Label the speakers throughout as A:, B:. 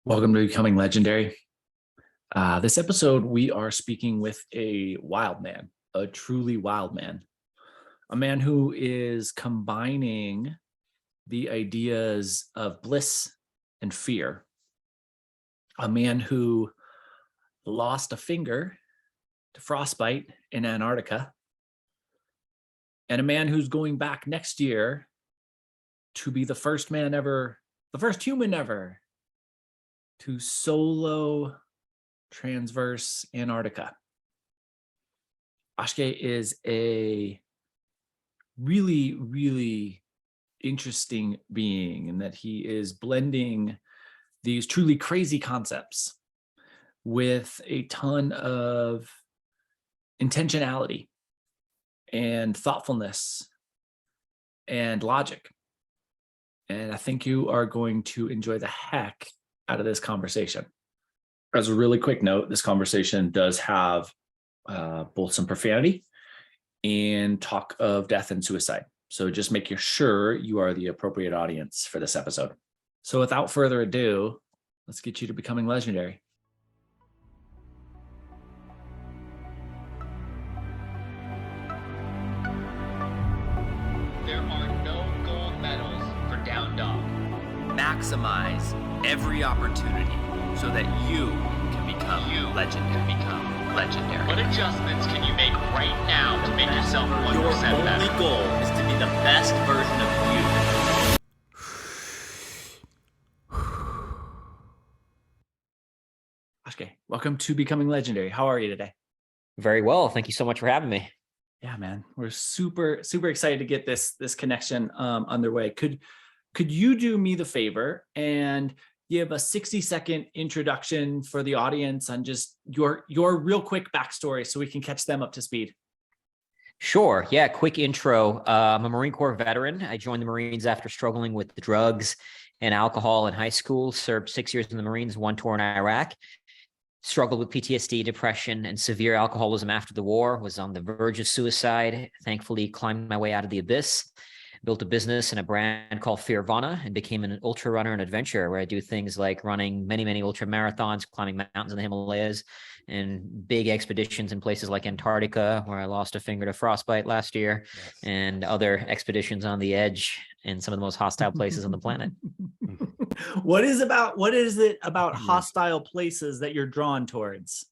A: Welcome to Becoming Legendary. This episode, we are speaking with a wild man, a truly wild man, a man who is combining the ideas of bliss and fear, a man who lost a finger to frostbite in Antarctica, and a man who's going back next year to be the first man ever, the first human ever to solo transverse Antarctica. Akshay is a really, really interesting being in that he is blending these truly crazy concepts with a ton of intentionality and thoughtfulness and logic. And I think you are going to enjoy the heck out of this conversation. As a really quick note, this conversation does have both some profanity and talk of death and suicide. So just make sure you are the appropriate audience for this episode. So without further ado, let's get you to becoming legendary.
B: There are no gold medals for down dog.
C: Maximize every opportunity so that you can become legendary.
B: What adjustments can you make right now to make yourself 1%
C: Your only
B: better?
C: goal is to be the best version of you.
A: Akshay, welcome to Becoming Legendary. How are you today?
D: Very well. Thank you so much for having me.
A: Yeah, man, we're super excited to get this connection underway. Could you do me the favor and give a 60-second introduction for the audience on just your real quick backstory so we can catch them up to speed?
D: Sure. Yeah. Quick intro. I'm a Marine Corps veteran. I joined the Marines after struggling with the drugs and alcohol in high school, served 6 years in the Marines, 1 tour in Iraq, struggled with PTSD, depression, and severe alcoholism after the war, was on the verge of suicide, thankfully climbed my way out of the abyss, built a business and a brand called Fearvana, and became an ultra runner and adventurer where I do things like running many ultra marathons, climbing mountains in the Himalayas, and big expeditions in places like Antarctica, where I lost a finger to frostbite last year, and other expeditions on the edge in some of the most hostile places on the planet.
A: What is it about hostile places that you're drawn towards?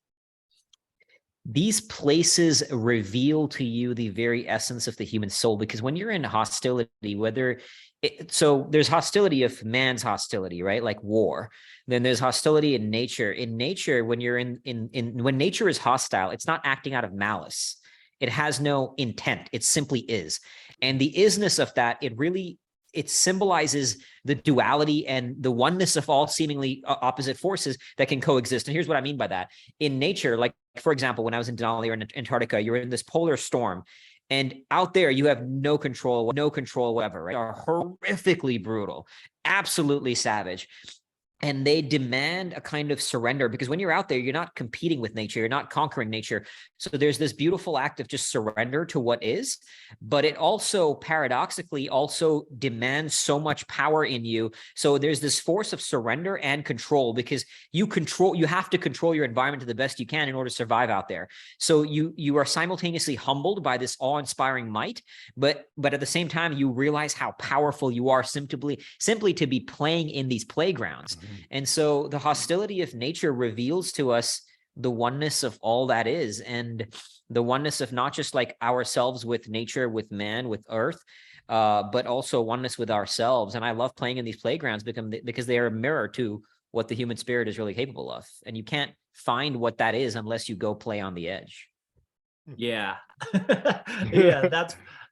D: These places reveal to you the very essence of the human soul, because when you're in hostility, so there's hostility of man's hostility, right? Like war. Then there's hostility in nature. In nature, when you're when nature is hostile, it's not acting out of malice. It has no intent. It simply is. And the isness of that, it symbolizes the duality and the oneness of all seemingly opposite forces that can coexist. And here's what I mean by that. In nature, like, for example, when I was in Denali or in Antarctica, you're in this polar storm, and out there you have no control whatever, right? They are horrifically brutal, absolutely savage. And they demand a kind of surrender, because when you're out there, you're not competing with nature, you're not conquering nature. So there's this beautiful act of just surrender to what is, but it also paradoxically also demands so much power in you. So there's this force of surrender and control, because you have to control your environment to the best you can in order to survive out there. So you are simultaneously humbled by this awe-inspiring might, but at the same time, you realize how powerful you are simply to be playing in these playgrounds. And so the hostility of nature reveals to us the oneness of all that is, and the oneness of not just like ourselves with nature, with man, with earth, but also oneness with ourselves. And I love playing in these playgrounds because they are a mirror to what the human spirit is really capable of. And you can't find what that is unless you go play on the edge.
A: Yeah. Yeah,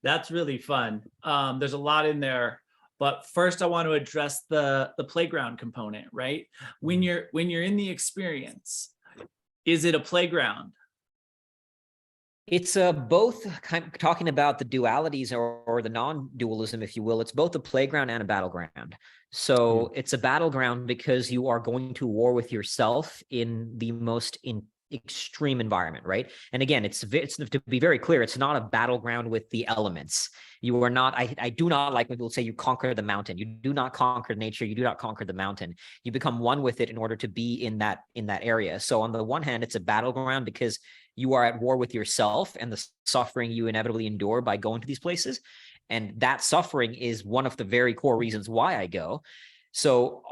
A: that's really fun. There's a lot in there. But first, I want to address the playground component, right? When you're in the experience, is it a playground?
D: It's both, kind of talking about the dualities or the non-dualism, if you will. It's both a playground and a battleground. So it's a battleground because you are going to war with yourself in the most extreme environment, right? And again, it's to be very clear, it's not a battleground with the elements. You are not, I do not like when people say you conquer the mountain. You do not conquer nature. You do not conquer the mountain. You become one with it in order to be in that area. So on the one hand, it's a battleground because you are at war with yourself and the suffering you inevitably endure by going to these places. And that suffering is one of the very core reasons why I go. So,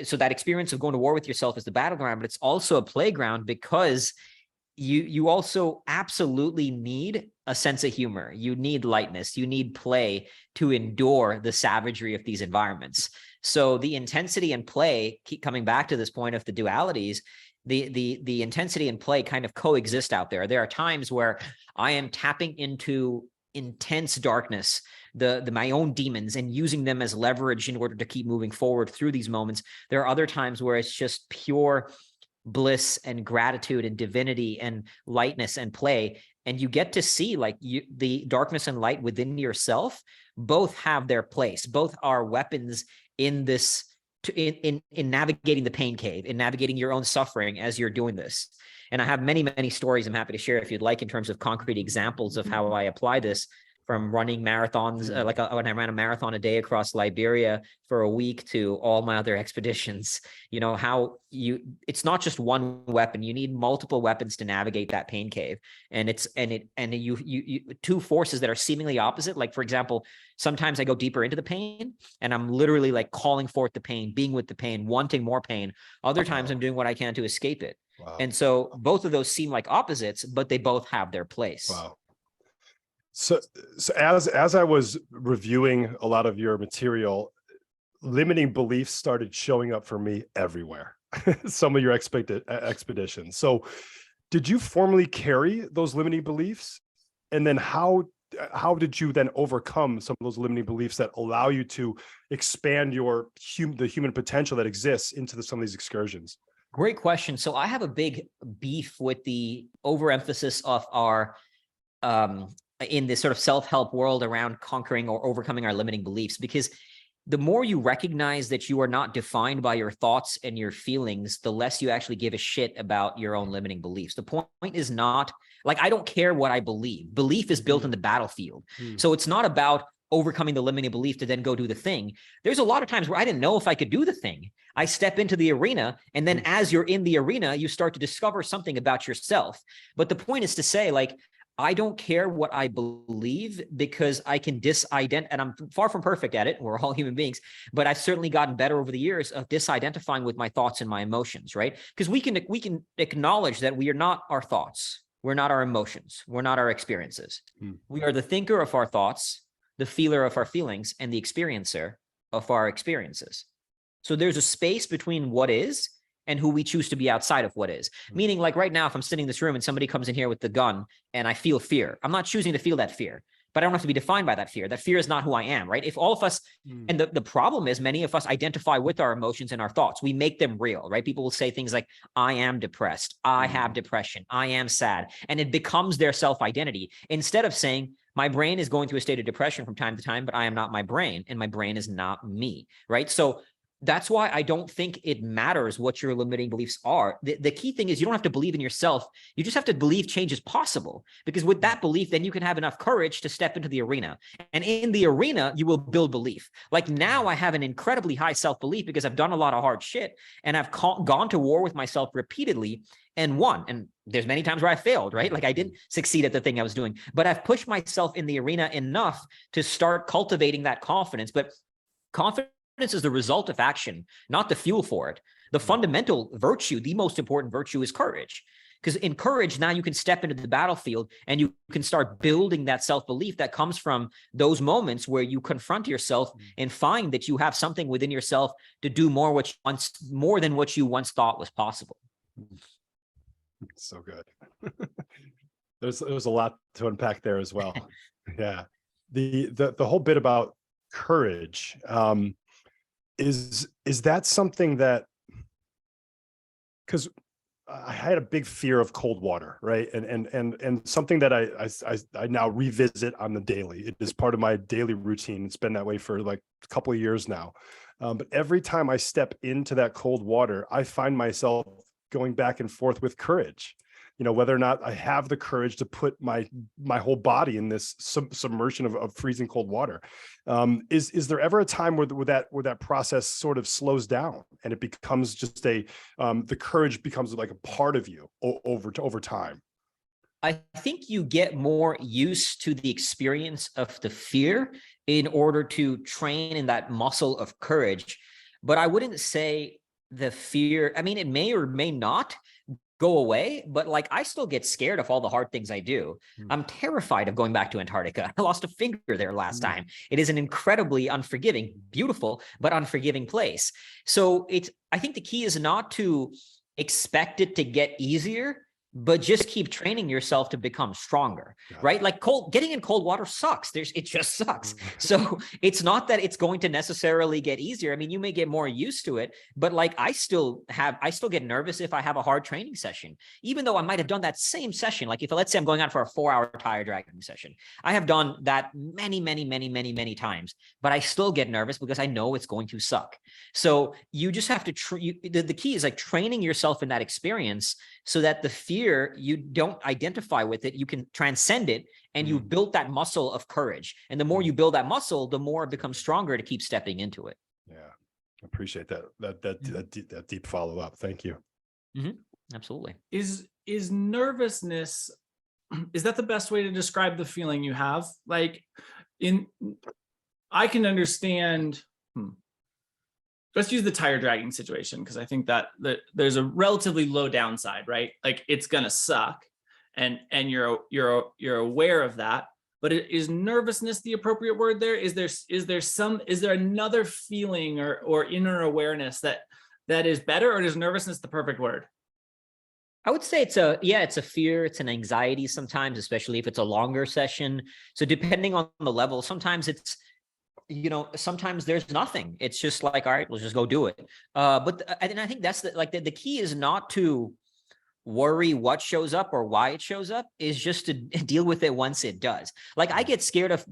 D: so that experience of going to war with yourself is the battleground, but it's also a playground because you also absolutely need a sense of humor. You need lightness. You need play to endure the savagery of these environments. So the intensity and play, keep coming back to this point of the dualities, the intensity and play kind of coexist out there. There are times where I am tapping into intense darkness, my own demons, and using them as leverage in order to keep moving forward through these moments. There are other times where it's just pure bliss and gratitude and divinity and lightness and play. And you get to see like the darkness and light within yourself both have their place. Both are weapons in this, in navigating the pain cave, in navigating your own suffering as you're doing this. And I have many, many stories I'm happy to share if you'd like in terms of concrete examples of how I apply this, from running marathons, when I ran a marathon a day across Liberia for a week, to all my other expeditions. You know, how it's not just one weapon. You need multiple weapons to navigate that pain cave. And you two forces that are seemingly opposite. Like, for example, sometimes I go deeper into the pain and I'm literally like calling forth the pain, being with the pain, wanting more pain. Other times I'm doing what I can to escape it.
E: Wow.
D: And so both of those seem like opposites, but they both have their place.
E: Wow. So as I was reviewing a lot of your material, limiting beliefs started showing up for me everywhere. Some of your expeditions. So did you formally carry those limiting beliefs? And then how did you then overcome some of those limiting beliefs that allow you to expand the human potential that exists into some of these excursions?
D: Great question. So I have a big beef with the overemphasis of our in this sort of self-help world around conquering or overcoming our limiting beliefs, because the more you recognize that you are not defined by your thoughts and your feelings, the less you actually give a shit about your own limiting beliefs. The point is not like, I don't care what I believe. Belief is built in the battlefield. So it's not about overcoming the limiting belief to then go do the thing. There's a lot of times where I didn't know if I could do the thing. I step into the arena, and then as you're in the arena, you start to discover something about yourself. But the point is to say, like, I don't care what I believe, because I can disident, and I'm far from perfect at it. We're all human beings, but I've certainly gotten better over the years of disidentifying with my thoughts and my emotions, right? Because we can acknowledge that we are not our thoughts. We're not our emotions. We're not our experiences. We are the thinker of our thoughts, the feeler of our feelings, and the experiencer of our experiences. So there's a space between what is and who we choose to be outside of what is. Meaning, like right now, if I'm sitting in this room and somebody comes in here with the gun and I feel fear, I'm not choosing to feel that fear, but I don't have to be defined by that fear. That fear is not who I am, right? If all of us, and the problem is many of us identify with our emotions and our thoughts. We make them real, right? People will say things like, I am depressed, I have depression, I am sad, and it becomes their self-identity, instead of saying, my brain is going through a state of depression from time to time, but I am not my brain, and my brain is not me, right? So that's why I don't think it matters what your limiting beliefs are. The key thing is you don't have to believe in yourself. You just have to believe change is possible, because with that belief, then you can have enough courage to step into the arena. And in the arena, you will build belief. Like now I have an incredibly high self-belief because I've done a lot of hard shit, and I've gone to war with myself repeatedly and won. And there's many times where I failed, right? Like I didn't succeed at the thing I was doing, but I've pushed myself in the arena enough to start cultivating that confidence. But confidence is the result of action, not the fuel for it. The fundamental virtue, the most important virtue, is courage. Because in courage, now you can step into the battlefield and you can start building that self-belief that comes from those moments where you confront yourself and find that you have something within yourself to do more than what you once thought was possible.
E: So good. There's a lot to unpack there as well. Yeah. The whole bit about courage, is that something that, because I had a big fear of cold water, right? And something that I now revisit on the daily. It is part of my daily routine. It's been that way for like a couple of years now. But every time I step into that cold water, I find myself going back and forth with courage. whether or not I have the courage to put my whole body in this submersion of freezing cold water. Is there ever a time where that process sort of slows down and it becomes just the courage becomes like a part of you over time?
D: I think you get more used to the experience of the fear in order to train in that muscle of courage. But I wouldn't say the fear, I mean, it may or may not go away, but like I still get scared of all the hard things I do. I'm terrified of going back to Antarctica. I lost a finger there last time. It is an incredibly unforgiving, beautiful, but unforgiving place. So I think the key is not to expect it to get easier, but just keep training yourself to become stronger, right? Like getting in cold water sucks. It just sucks. So it's not that it's going to necessarily get easier. I mean, you may get more used to it, but like I still get nervous if I have a hard training session, even though I might have done that same session. Like let's say I'm going out for a 4-hour tire dragging session. I have done that many times, but I still get nervous because I know it's going to suck. So you just have to, the key is like training yourself in that experience so that the fear, you don't identify with it, you can transcend it, and you've built that muscle of courage. And the more you build that muscle, the more it becomes stronger to keep stepping into it.
E: Yeah, I appreciate that deep follow-up. Thank you.
D: Absolutely.
A: Is nervousness, is that the best way to describe the feeling you have? Like I can understand, let's use the tire dragging situation, because I think that there's a relatively low downside, right? Like it's gonna suck, and you're aware of that. But is nervousness the appropriate word there? Is there another feeling or inner awareness that is better, or is nervousness the perfect word?
D: I would say it's a fear, it's an anxiety sometimes, especially if it's a longer session. So depending on the level, sometimes it's, sometimes there's nothing. It's just like, all right, let's just go do it. But I think that's the key is not to worry what shows up or why it shows up, is just to deal with it once it does. Like I get scared of,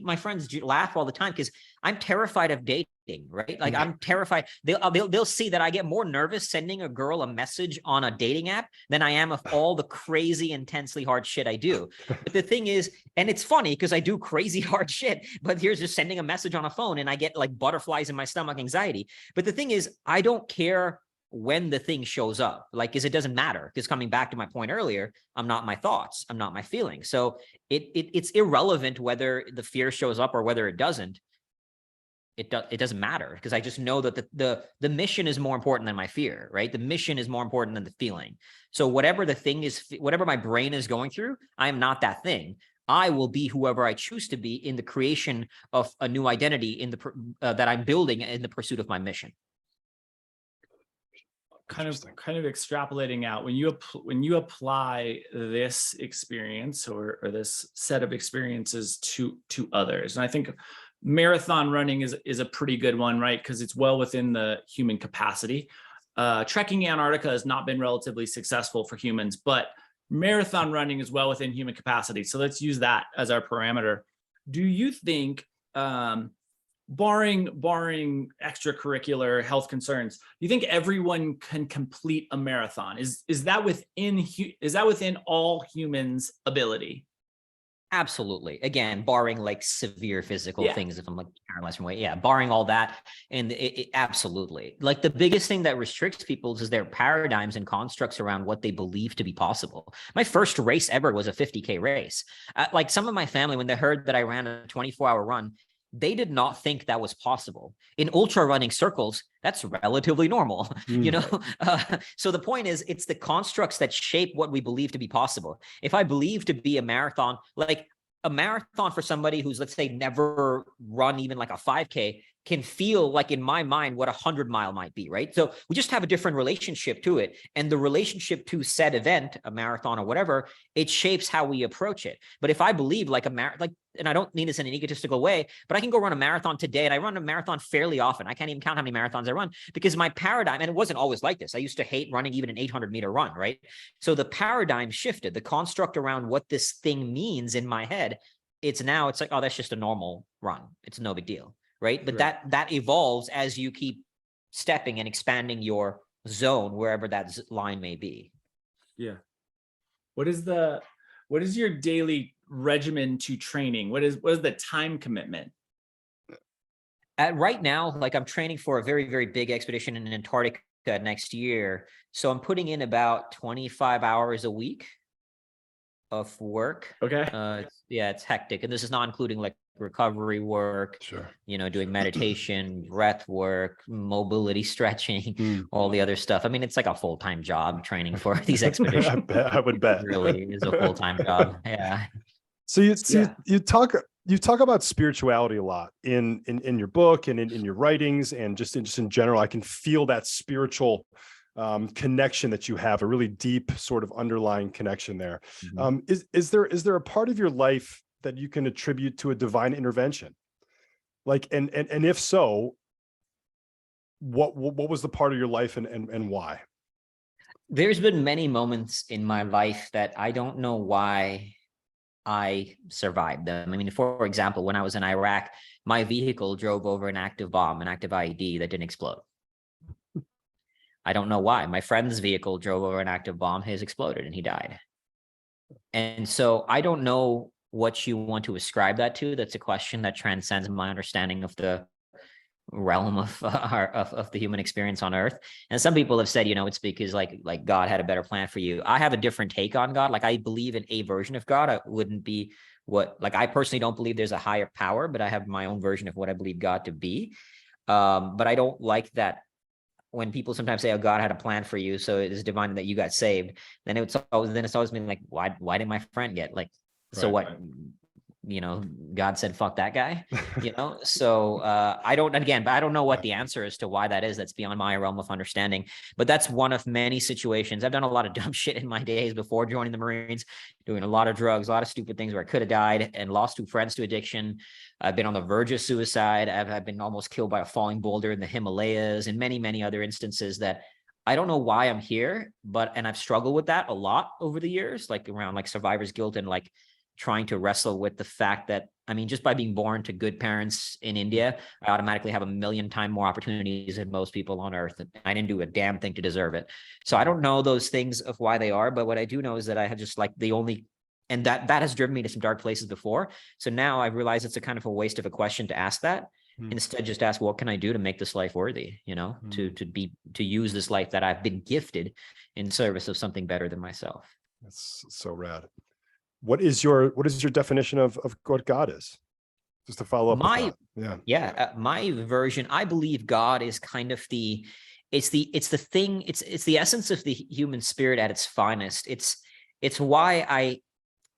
D: my friends laugh all the time because I'm terrified of dating, right? Like I'm terrified. They'll see that I get more nervous sending a girl a message on a dating app than I am of all the crazy, intensely hard shit I do. But the thing is, and it's funny because I do crazy hard shit, but here's just sending a message on a phone and I get like butterflies in my stomach, anxiety. But the thing is, I don't care when the thing shows up, because it doesn't matter, because coming back to my point earlier, I'm not my thoughts, I'm not my feelings. So it's irrelevant whether the fear shows up or whether it doesn't. It doesn't matter, because I just know that the mission is more important than my fear, right? The mission is more important than the feeling. So whatever the thing is, whatever my brain is going through, I am not that thing. I will be whoever I choose to be in the creation of a new identity in that I'm building in the pursuit of my mission.
A: Kind of extrapolating out, when you apply this experience or this set of experiences to others, and I think marathon running is a pretty good one, right? Because it's well within the human capacity. Trekking Antarctica has not been relatively successful for humans, but marathon running is well within human capacity. So let's use that as our parameter. Do you think, barring extracurricular health concerns, do you think everyone can complete a marathon? Is that within all humans' ability?
D: Absolutely. Again, barring like severe physical things, if I'm like paralyzed from weight, barring all that, and it absolutely. Like the biggest thing that restricts people is their paradigms and constructs around what they believe to be possible. My first race ever was a 50K race. Like some of my family, when they heard that I ran a 24-hour run, they did not think that was possible. In ultra running circles, that's relatively normal, So the point is, it's the constructs that shape what we believe to be possible. If I believe to be a marathon, like a marathon for somebody who's, let's say, never run even like a 5K, can feel like in my mind what a 100-mile might be, right? So we just have a different relationship to it. And the relationship to said event, a marathon or whatever, it shapes how we approach it. But if I believe like and I don't mean this in an egotistical way, but I can go run a marathon today, and I run a marathon fairly often. I can't even count how many marathons I run, because my paradigm, and it wasn't always like this. I used to hate running even an 800-meter run, right? So the paradigm shifted, the construct around what this thing means in my head. It's like, oh, that's just a normal run. It's no big deal. Right. But that evolves as you keep stepping and expanding your zone, wherever that line may be.
A: Yeah. What is your daily regimen to training? What is the time commitment?
D: Right now, like I'm training for a very, very big expedition in Antarctica next year. So I'm putting in about 25 hours a week of work.
A: Okay.
D: It's hectic. And this is not including like recovery work,
E: Sure.
D: doing meditation, breath work, mobility stretching,
E: Mm.
D: all the other stuff. I mean, it's like a full-time job training for these expeditions.
E: I would bet.
D: It really is a full-time job. Yeah.
E: So you talk about spirituality a lot in your book and in your writings and just in general. I can feel that spiritual connection that you have, a really deep sort of underlying connection there.
D: Mm-hmm.
E: Is there a part of your life that you can attribute to a divine intervention? Like, and if so, what was the part of your life and why?
D: There's been many moments in my life that I don't know why I survived them. I mean, for example, when I was in Iraq, my vehicle drove over an active bomb, an active IED that didn't explode. I don't know why. My friend's vehicle drove over an active bomb, his exploded and he died. And so I don't know what you want to ascribe that to. That's a question that transcends my understanding of the realm of the human experience on Earth. And some people have said, it's because like God had a better plan for you. I have a different take on God. Like I believe in a version of God. I wouldn't be I personally don't believe there's a higher power, but I have my own version of what I believe God to be. But I don't like that when people sometimes say, "Oh, God had a plan for you, so it is divine that you got saved." Then it's always been like, why did my friend get so
E: Right,
D: what?
E: right.
D: God said, fuck that guy, So I don't know what the answer is to why that is. That's beyond my realm of understanding. But that's one of many situations. I've done a lot of dumb shit in my days before joining the Marines, doing a lot of drugs, a lot of stupid things where I could have died and lost 2 friends to addiction. I've been on the verge of suicide. I've been almost killed by a falling boulder in the Himalayas and many, many other instances that I don't know why I'm here, and I've struggled with that a lot over the years, like around like survivor's guilt and like trying to wrestle with the fact that, I mean, just by being born to good parents in India, I automatically have 1,000,000 times more opportunities than most people on Earth. And I didn't do a damn thing to deserve it. So I don't know those things of why they are, but what I do know is that I have just like and that has driven me to some dark places before. So now I realize it's a kind of a waste of a question to ask that. Instead, just ask, what can I do to make this life worthy, to use this life that I've been gifted in service of something better than myself.
E: That's so rad. What is your definition of what God is? Just to follow up with that.
D: My version, I believe God is kind of it's the essence of the human spirit at its finest. It's why I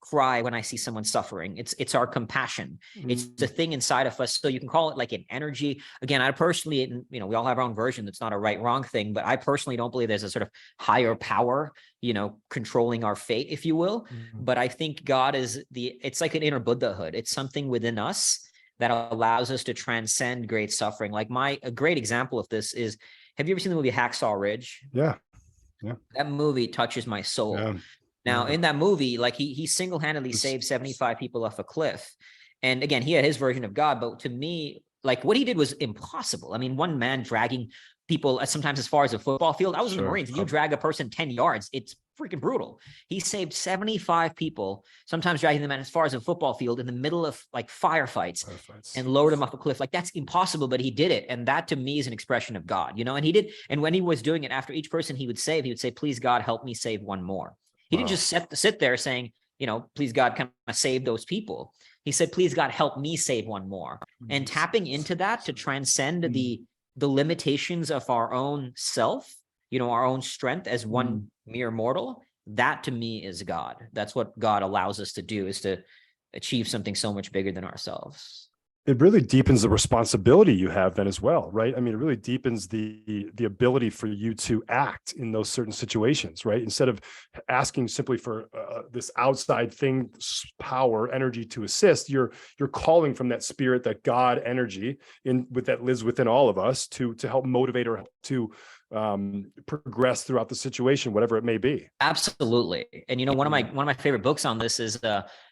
D: cry when I see someone suffering. It's our compassion. It's the thing inside of us. So you can call it like an energy. Again, I personally, we all have our own version. That's not a right, wrong thing, but I personally don't believe there's a sort of higher power, controlling our fate, if you will. But I think God is it's like an inner Buddhahood. It's something within us that allows us to transcend great suffering. Like a great example of this is, have you ever seen the movie Hacksaw Ridge?
E: Yeah.
D: That movie touches my soul.
E: Yeah.
D: Now, in that movie, like he single-handedly saved 75 people off a cliff. And again, he had his version of God, but to me, like what he did was impossible. I mean, one man dragging people sometimes as far as a football field. I was in the Marines. If you drag a person 10 yards, it's freaking brutal. He saved 75 people, sometimes dragging them as far as a football field in the middle of like firefights and lowered them off a cliff. Like that's impossible, but he did it. And that to me is an expression of God, and he did. And when he was doing it, after each person he would say, please God, help me save one more. He didn't just sit there saying, please God, kind of save those people. He said, please God, help me save one more. And tapping into that to transcend the limitations of our own self, our own strength as one mere mortal, that to me is God. That's what God allows us to do, is to achieve something so much bigger than ourselves.
E: It really deepens the responsibility you have then as well, right? I mean, it really deepens the ability for you to act in those certain situations, right? Instead of asking simply for this outside thing, power, energy to assist, you're calling from that spirit, that God energy that lives within all of us to help motivate or to progress throughout the situation, whatever it may be.
D: Absolutely. And one of my favorite books on this is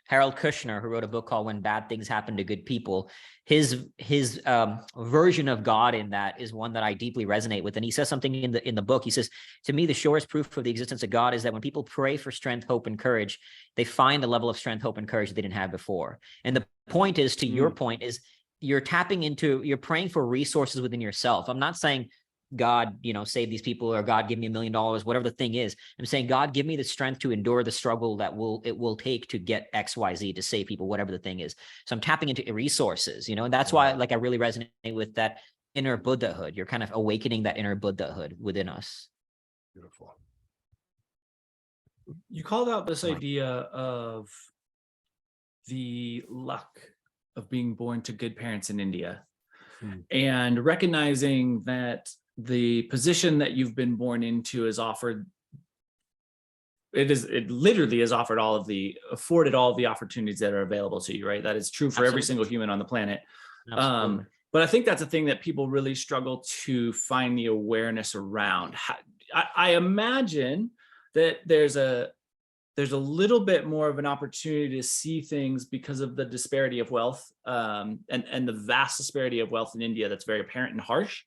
D: Harold Kushner, who wrote a book called When Bad Things Happen to Good People. His version of God in that is one that I deeply resonate with. And he says something in the book. He says, to me, the surest proof of the existence of God is that when people pray for strength, hope, and courage, they find a level of strength, hope, and courage that they didn't have before. And the point is, to your point, is you're praying for resources within yourself. I'm not saying God, save these people, or God, give me $1 million, whatever the thing is. I'm saying, God, give me the strength to endure the struggle that it will take to get X, Y, Z, to save people, whatever the thing is. So I'm tapping into resources, and that's why, I really resonate with that inner Buddhahood. You're kind of awakening that inner Buddhahood within us.
E: Beautiful.
A: You called out this idea of the luck of being born to good parents in India, and recognizing that the position that you've been born into is afforded all of the opportunities that are available to you, right? That is true for every single human on the planet. But I think that's a thing that people really struggle to find the awareness around. I imagine that there's a little bit more of an opportunity to see things because of the disparity of wealth, and the vast disparity of wealth in India that's very apparent and harsh.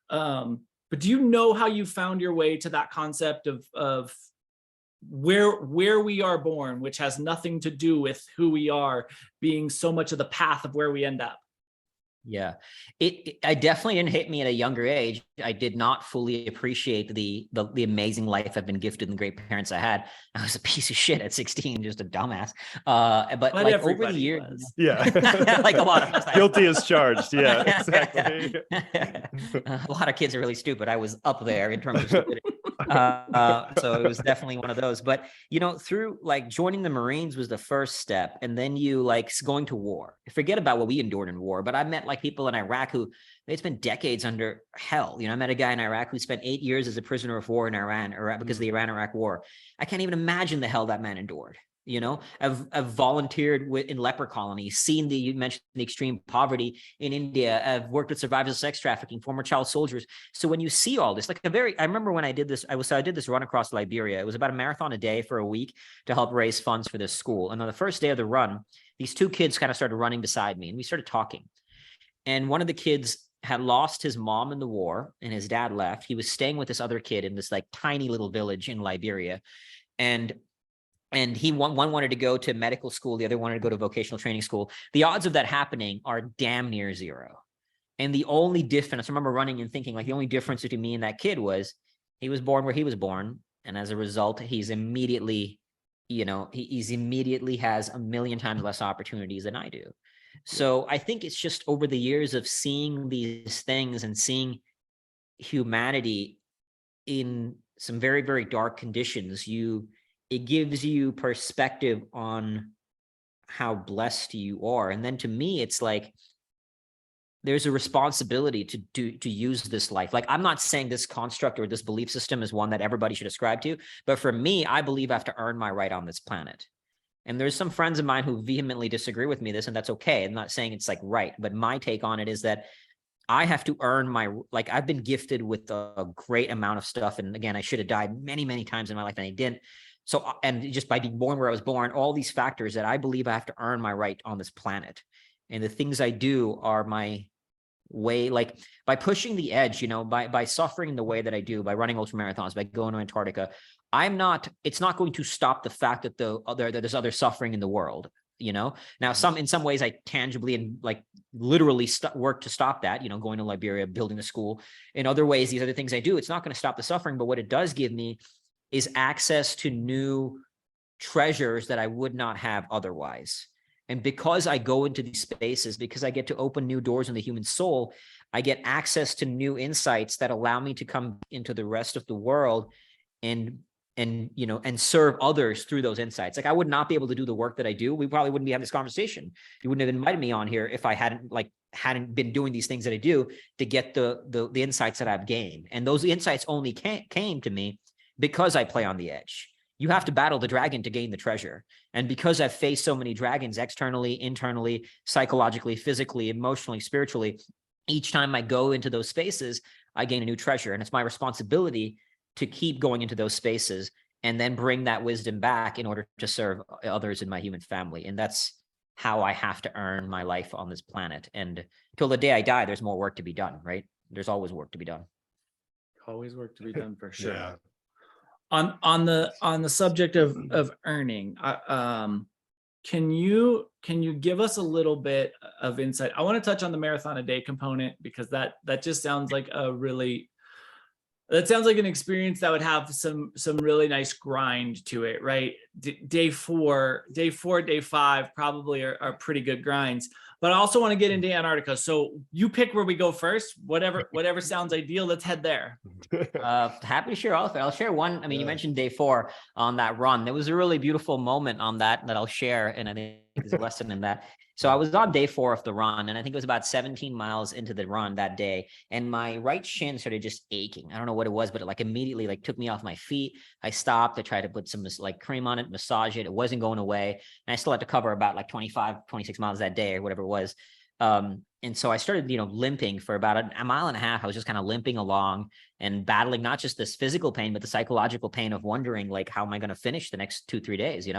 A: But do you know how you found your way to that concept of where we are born, which has nothing to do with who we are, being so much of the path of where we end up?
D: Yeah, I definitely didn't hit me at a younger age. I did not fully appreciate the amazing life I've been gifted and the great parents I had. I was a piece of shit at 16, just a dumbass. But like over the years, like a lot of us.
E: Guilty as charged. Yeah, exactly.
D: A lot of kids are really stupid. I was up there in terms of stupidity. So it was definitely one of those. But through joining the Marines was the first step, and then going to war. Forget about what we endured in war, but I met people in Iraq who they'd spent decades under hell. I met a guy in Iraq who spent 8 years as a prisoner of war in Iran because of the Iran-Iraq war. I can't even imagine the hell that man endured. I've volunteered in leper colonies, you mentioned the extreme poverty in India. I've worked with survivors of sex trafficking, former child soldiers. So when you see all this, I remember when I did this, I did this run across Liberia. It was about a marathon a day for a week to help raise funds for this school. And on the first day of the run, these two kids kind of started running beside me, and we started talking. And one of the kids had lost his mom in the war, and his dad left. He was staying with this other kid in this tiny little village in Liberia. And one wanted to go to medical school. The other wanted to go to vocational training school. The odds of that happening are damn near zero. And the only difference, I remember running and thinking the only difference between me and that kid was he was born where he was born. And as a result, he's immediately has a million times less opportunities than I do. So I think it's just over the years of seeing these things and seeing humanity in some very, very dark conditions, it gives you perspective on how blessed you are. And then to me, it's there's a responsibility to use this life. I'm not saying this construct or this belief system is one that everybody should ascribe to, but for me, I believe I have to earn my right on this planet. And there's some friends of mine who vehemently disagree with me this, and that's okay. I'm not saying it's right, but my take on it is that I have to earn I've been gifted with a great amount of stuff. And again, I should have died many, many times in my life and I didn't. So, and just by being born where I was born, all these factors that I believe I have to earn my right on this planet. And the things I do are my way, by pushing the edge, by suffering the way that I do, by running ultra marathons, by going to Antarctica, it's not going to stop the fact that there's other suffering in the world, Now, in some ways I tangibly and literally work to stop that, going to Liberia, building a school. In other ways, these other things I do, it's not going to stop the suffering, but what it does give me is access to new treasures that I would not have otherwise. And because I go into these spaces, because I get to open new doors in the human soul, I get access to new insights that allow me to come into the rest of the world and serve others through those insights. I would not be able to do the work that I do. We probably wouldn't be having this conversation. You wouldn't have invited me on here if I hadn't been doing these things that I do to get the insights that I've gained. And those insights only came to me because I play on the edge. You have to battle the dragon to gain the treasure. And because I've faced so many dragons externally, internally, psychologically, physically, emotionally, spiritually, each time I go into those spaces, I gain a new treasure. And it's my responsibility to keep going into those spaces and then bring that wisdom back in order to serve others in my human family. And that's how I have to earn my life on this planet. And till the day I die, there's more work to be done, right? There's always work to be done.
A: Always work to be done for sure.
E: Yeah.
A: On the subject of earning, can you give us a little bit of insight? I want to touch on the marathon a day component, because that just sounds like that sounds like an experience that would have some really nice grind to it, right? Day four, day 5 probably are pretty good grinds. But I also want to get into Antarctica. So you pick where we go first. Whatever sounds ideal. Let's head there.
D: Happy to share all of it. I'll share one. I mean, you mentioned day 4 on that run. There was a really beautiful moment on that I'll share, and I think there's a lesson in that. So I was on day 4 of the run, and I think it was about 17 miles into the run that day, and my right shin started just aching. I don't know what it was, but it like immediately like took me off my feet. I stopped. I tried to put some like cream on it, massage it. It wasn't going away, and I still had to cover about like 25, 26 miles that day or whatever it was. And so I started, limping for about a mile and a half. I was just kind of limping along and battling not just this physical pain, but the psychological pain of wondering, like, how am I going to finish the next 2-3 days,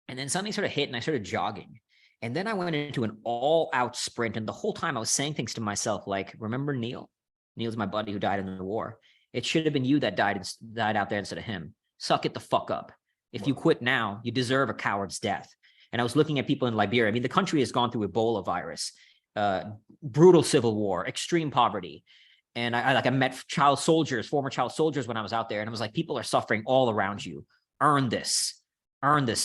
D: And then something sort of hit and I started jogging. And then I went into an all-out sprint. And the whole time I was saying things to myself like, remember Neil? Neil's my buddy who died in the war. It should have been you that died out there instead of him. Suck it the fuck up. If you quit now, you deserve a coward's death. And I was looking at people in Liberia. I mean, the country has gone through Ebola virus, brutal civil war, extreme poverty. And I met former child soldiers when I was out there. And I was like, people are suffering all around you. Earn this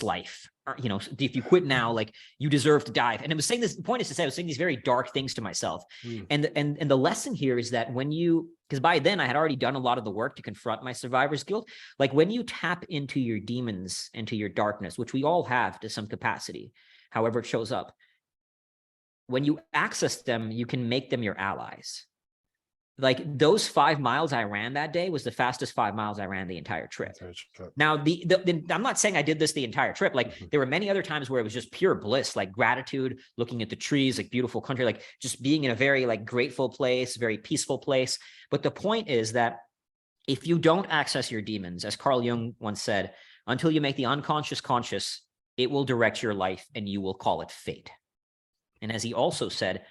D: life. If you quit now, like, you deserve to die. And I was saying this, the point is to say, I was saying these very dark things to myself. And the lesson here is that because by then I had already done a lot of the work to confront my survivor's guilt. Like, when you tap into your demons, into your darkness, which we all have to some capacity, however it shows up, when you access them, you can make them your allies. Like, those 5 miles I ran that day was the fastest 5 miles I ran the entire trip. Now, I'm not saying I did this the entire trip. Like, there were many other times where it was just pure bliss, like gratitude, looking at the trees, like beautiful country, like just being in a very like grateful place, very peaceful place. But the point is that if you don't access your demons, as Carl Jung once said, until you make the unconscious conscious, it will direct your life and you will call it fate. And as he also said,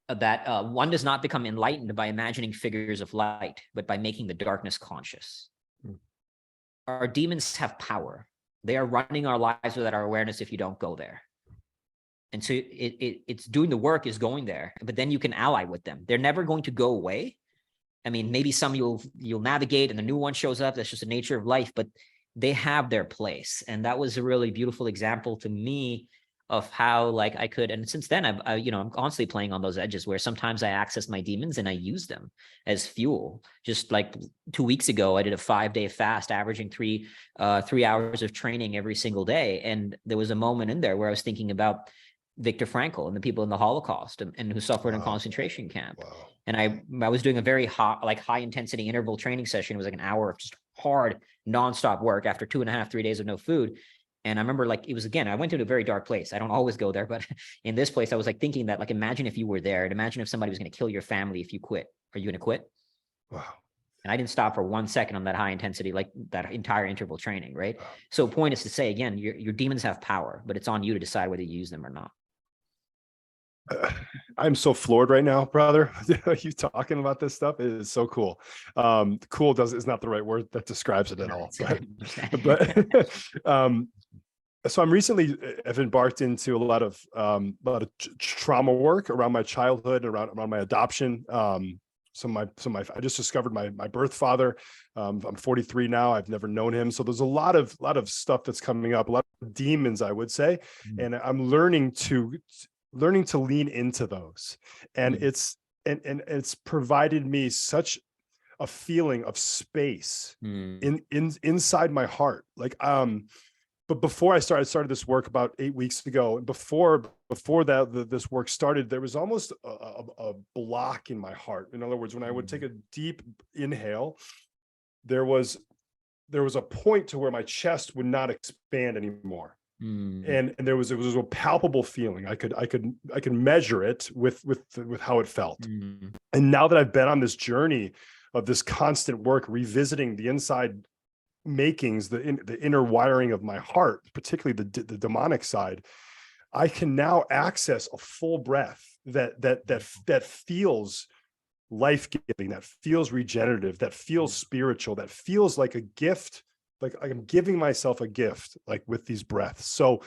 D: that one does not become enlightened by imagining figures of light, but by making the darkness conscious. Our demons have power. They are running our lives without our awareness if you don't go there. And so it's doing the work is going there, but then you can ally with them. They're never going to go away. I mean, maybe some you'll navigate and the new one shows up. That's just the nature of life, but they have their place. And that was a really beautiful example to me of how, like, I could, and since then I'm constantly playing on those edges where sometimes I access my demons and I use them as fuel. Just like 2 weeks ago, I did a 5-day fast, averaging 3 hours of training every single day. And there was a moment in there where I was thinking about Viktor Frankl and the people in the Holocaust and who suffered in a concentration camp.
E: Wow.
D: And I was doing a very high intensity interval training session. It was like an hour of just hard nonstop work after 2.5-3 days of no food. And I remember, like, it was, again, I went to a very dark place. I don't always go there, but in this place, I was like thinking that, like, imagine if you were there, and imagine if somebody was going to kill your family if you quit. Are you going to quit?
E: Wow.
D: And I didn't stop for 1 second on that high intensity, like that entire interval training, right? So point is to say, again, your demons have power, but it's on you to decide whether you use them or not.
E: I'm so floored right now, brother. You talking about this stuff is so cool. Cool is not the right word that describes it at all. But so I'm recently have embarked into a lot of trauma work around my childhood, around my adoption. I just discovered my birth father. I'm 43 now. I've never known him. So there's a lot of stuff that's coming up, a lot of demons, I would say. And I'm learning to lean into those. And it's provided me such a feeling of space inside my heart. Like, but before I started this work about 8 weeks ago, and before that, this work started, there was almost a block in my heart. In other words, when I would take a deep inhale, there was a point to where my chest would not expand anymore. And it was a palpable feeling. I could measure it with how it felt. And now that I've been on this journey of this constant work, revisiting the inside makings, the inner wiring of my heart, particularly the demonic side, I can now access a full breath that feels life-giving, that feels regenerative, that feels spiritual, that feels like a gift. Like I'm giving myself a gift, like with these breaths. So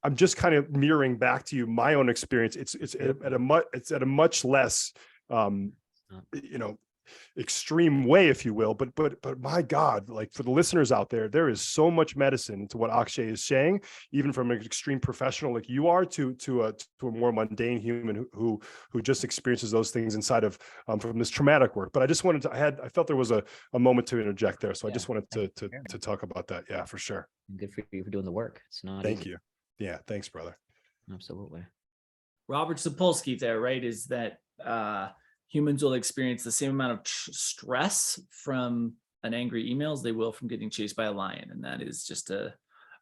E: I'm just kind of mirroring back to you my own experience. It's at a much less, extreme way, if you will. But my God, like for the listeners out there is so much medicine to what Akshay is saying, even from an extreme professional like you are to a more mundane human who just experiences those things inside of from this traumatic work. But I just wanted to, I felt there was a moment to interject there. So I just wanted to talk about that. Yeah, for sure.
D: Good for you for doing the work. It's not
E: Thank
D: easy.
E: you. Yeah. Thanks, brother.
D: Absolutely.
A: Robert Sapolsky there, right, is that humans will experience the same amount of stress from an angry email as they will from getting chased by a lion. And that is just a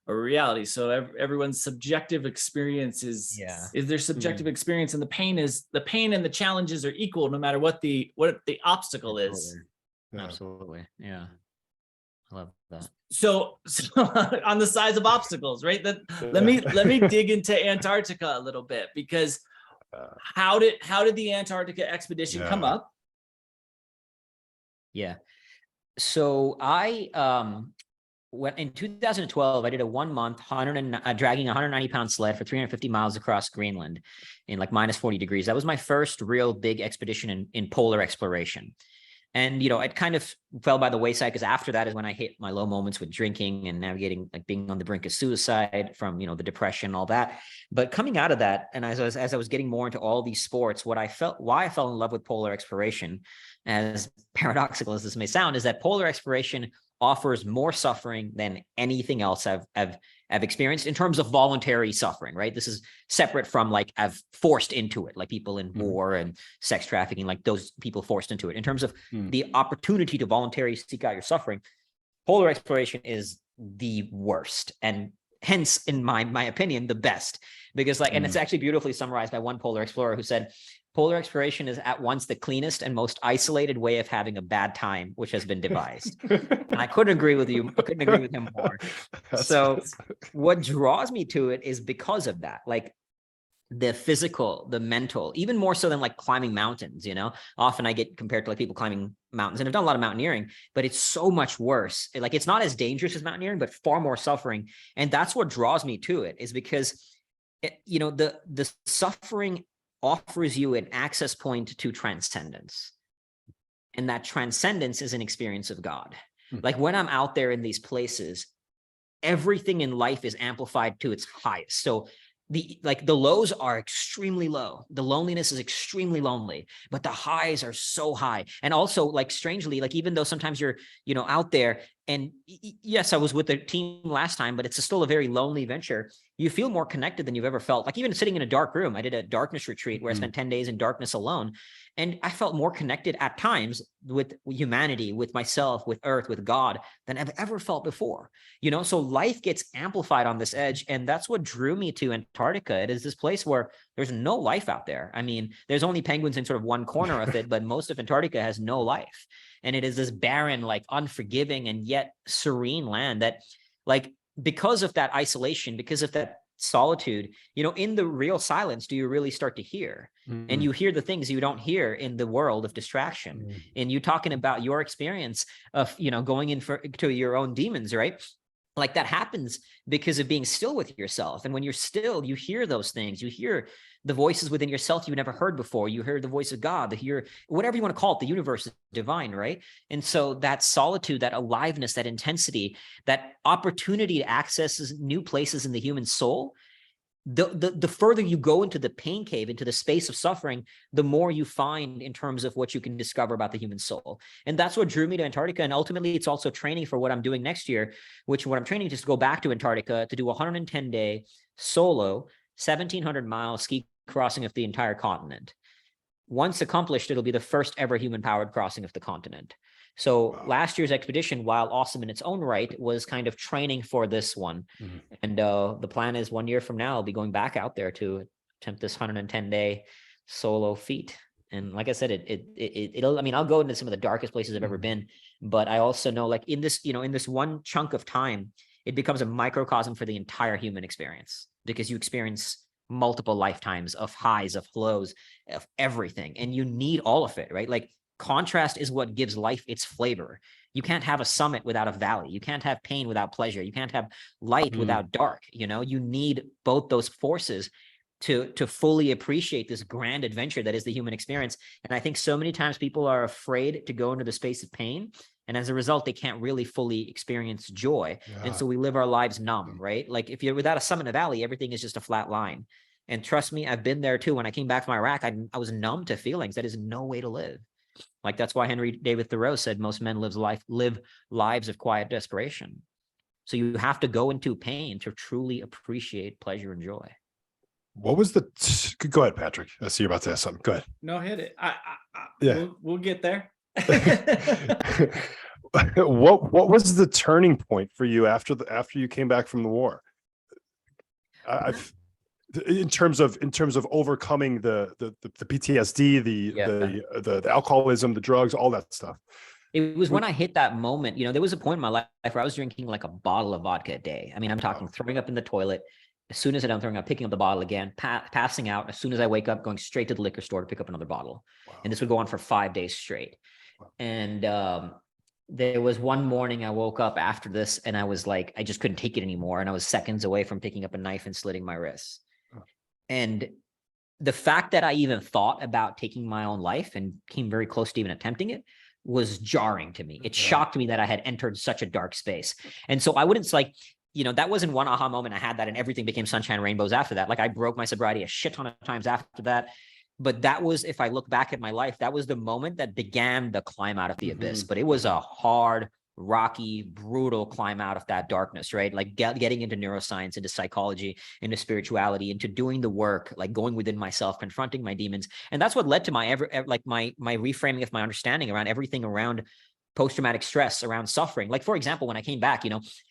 A: reality. So everyone's subjective experience is their subjective experience, and the pain and the challenges are equal no matter what the obstacle is.
D: Absolutely. Yeah. I love that.
A: So on the size of obstacles, right? Let me dig into Antarctica a little bit, because how did the Antarctica expedition come up?
D: Yeah. So I when in 2012 I did a 1 month dragging 190 pound sled for 350 miles across Greenland in like minus 40 degrees. That was my first real big expedition in polar exploration. And, it kind of fell by the wayside because after that is when I hit my low moments with drinking and navigating, like being on the brink of suicide from, the depression, all that. But coming out of that, and as I was getting more into all these sports, why I fell in love with polar exploration, as paradoxical as this may sound, is that polar exploration offers more suffering than anything else I've experienced in terms of voluntary suffering, right? This is separate from like I've forced into it, like people in war and sex trafficking, like those people forced into it. In terms of the opportunity to voluntarily seek out your suffering, polar exploration is the worst, and hence, in my opinion, the best. Because and it's actually beautifully summarized by one polar explorer who said, polar exploration is at once the cleanest and most isolated way of having a bad time, which has been devised. And I couldn't agree with you. I couldn't agree with him more. So what draws me to it is because of that, like the physical, the mental, even more so than like climbing mountains, often I get compared to like people climbing mountains, and I've done a lot of mountaineering, but it's so much worse. Like it's not as dangerous as mountaineering, but far more suffering. And that's what draws me to it, is because the suffering offers you an access point to transcendence. And that transcendence is an experience of God. Like when I'm out there in these places, everything in life is amplified to its highest. So the lows are extremely low. The loneliness is extremely lonely, but the highs are so high. And also, like, strangely, like even though sometimes you're, out there, and yes, I was with the team last time, but it's still a very lonely venture. You feel more connected than you've ever felt. Like even sitting in a dark room, I did a darkness retreat where I spent 10 days in darkness alone. And I felt more connected at times with humanity, with myself, with earth, with God than I've ever felt before. So life gets amplified on this edge. And that's what drew me to Antarctica. It is this place where there's no life out there. I mean, there's only penguins in sort of one corner of it, but most of Antarctica has no life. And it is this barren, like unforgiving and yet serene land that, like, because of that isolation, because of that solitude, in the real silence, do you really start to hear? And you hear the things you don't hear in the world of distraction. And you talking about your experience of, going to your own demons, right? Like that happens because of being still with yourself. And when you're still, you hear those things. You hear the voices within yourself you've never heard before. You hear the voice of God, whatever you want to call it, the universe, divine, right? And so that solitude, that aliveness, that intensity, that opportunity to access new places in the human soul, the further you go into the pain cave, into the space of suffering, the more you find in terms of what you can discover about the human soul. And that's what drew me to Antarctica. And ultimately, it's also training for what I'm doing next year, what I'm training is to go back to Antarctica to do a 110-day solo, 1,700-mile ski crossing of the entire continent. Once accomplished, it'll be the first ever human-powered crossing of the continent. So
E: Wow.
D: last year's expedition, while awesome in its own right, was kind of training for this one.
E: Mhm.
D: And the plan is 1 year from now, I'll be going back out there to attempt this 110-day solo feat. And like I said, it'll, I mean, I'll go into some of the darkest places I've ever
E: Mhm.
D: been, but I also know, like, in this, in this one chunk of time, it becomes a microcosm for the entire human experience, because you experience multiple lifetimes of highs, of lows, of everything. And you need all of it, right? Like, contrast is what gives life its flavor. You can't have a summit without a valley. You can't have pain without pleasure. You can't have light without dark. You need both those forces to fully appreciate this grand adventure that is the human experience. And I think so many times people are afraid to go into the space of pain, and as a result, they can't really fully experience joy. And so we live our lives numb, right? Like, if you're without a summit in a valley, everything is just a flat line. And trust me, I've been there too. When I came back from Iraq, I was numb to feelings. That is no way to live. Like, that's why Henry David Thoreau said most men live lives of quiet desperation. So you have to go into pain to truly appreciate pleasure and joy.
E: What was the? Go ahead, Patrick. I see you're about to ask something. Go ahead.
A: No, hit it.
E: Yeah.
A: We'll get there.
E: What was the turning point for you after you came back from the war? In terms of overcoming the PTSD, the alcoholism, the drugs, all that stuff.
D: It was when I hit that moment, there was a point in my life where I was drinking like a bottle of vodka a day. I mean, I'm talking throwing up in the toilet. As soon as I'm done throwing up, picking up the bottle again, passing out. As soon as I wake up, going straight to the liquor store to pick up another bottle.
E: Wow.
D: And this would go on for 5 days straight.
E: Wow.
D: And there was one morning I woke up after this and I was like, I just couldn't take it anymore. And I was seconds away from picking up a knife and slitting my wrists.
E: Oh.
D: And the fact that I even thought about taking my own life and came very close to even attempting it was jarring to me. It shocked me that I had entered such a dark space. And so I wouldn't that wasn't one aha moment I had that and everything became sunshine and rainbows after that. Like, I broke my sobriety a shit ton of times after that. But that was, if I look back at my life, that was the moment that began the climb out of the abyss. But it was a hard, rocky, brutal climb out of that darkness, right? Like getting into neuroscience, into psychology, into spirituality, into doing the work, like going within myself, confronting my demons. And that's what led to my reframing of my understanding around everything around post-traumatic stress, around suffering. Like, for example, when I came back,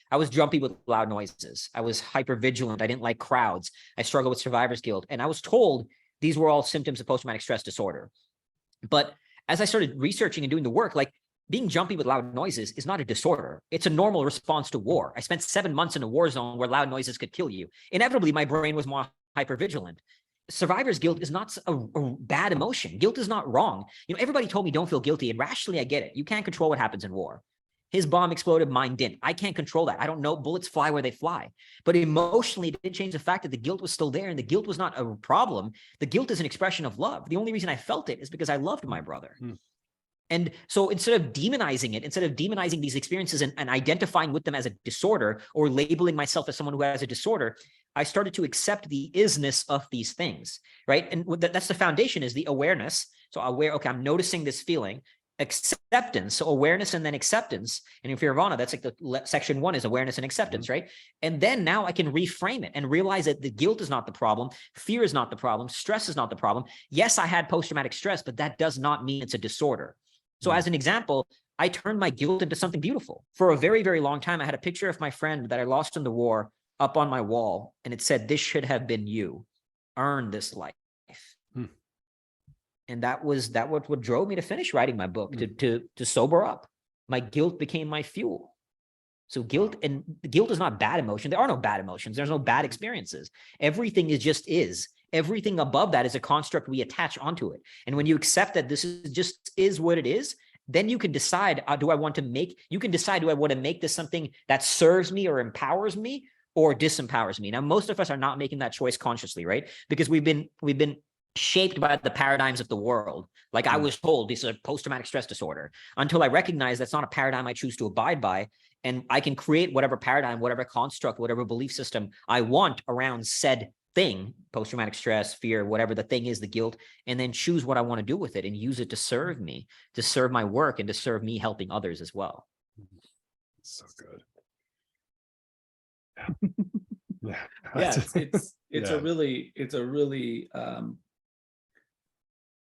D: I was jumpy with loud noises. I was hyper-vigilant. I didn't like crowds. I struggled with survivor's guilt. And I was told these were all symptoms of post-traumatic stress disorder. But as I started researching and doing the work, like, being jumpy with loud noises is not a disorder. It's a normal response to war. I spent 7 months in a war zone where loud noises could kill you. Inevitably, my brain was more hyper-vigilant. Survivor's guilt is not a bad emotion. Guilt is not wrong. Everybody told me don't feel guilty, and rationally I get it. You can't control what happens in war. His bomb exploded, mine didn't. I can't control that. I don't know. Bullets fly where they fly. But emotionally, it didn't change the fact that the guilt was still there, and the guilt was not a problem. The guilt is an expression of love. The only reason I felt it is because I loved my brother. And so instead of demonizing it, instead of demonizing these experiences and identifying with them as a disorder or labeling myself as someone who has a disorder, I started to accept the isness of these things, right? And that's the foundation, is the awareness. So okay, I'm noticing this feeling. Acceptance, so awareness and then acceptance. And in Fearvana, that's like the section 1 is awareness and acceptance, right? And then now I can reframe it and realize that the guilt is not the problem, fear is not the problem, stress is not the problem. Yes, I had post-traumatic stress, but that does not mean it's a disorder. So as an example, I turned my guilt into something beautiful. For a very, very long time, I had a picture of my friend that I lost in the war up on my wall, and it said, "This should have been you. Earn this life." And that what drove me to finish writing my book, to sober up. My guilt became my fuel. So guilt is not bad emotion. There are no bad emotions. There's no bad experiences. Everything is. Everything above that is a construct we attach onto it. And when you accept that this is what it is, then you can decide, do I want to make this something that serves me or empowers me or disempowers me? Now, most of us are not making that choice consciously, right? Because we've been shaped by the paradigms of the world. Like, I was told this is a post-traumatic stress disorder, until I recognize that's not a paradigm I choose to abide by. And I can create whatever paradigm, whatever construct, whatever belief system I want around said thing, post-traumatic stress, fear, whatever the thing is, the guilt, and then choose what I want to do with it and use it to serve me, to serve my work, and to serve me helping others as well.
E: So good.
A: It's a really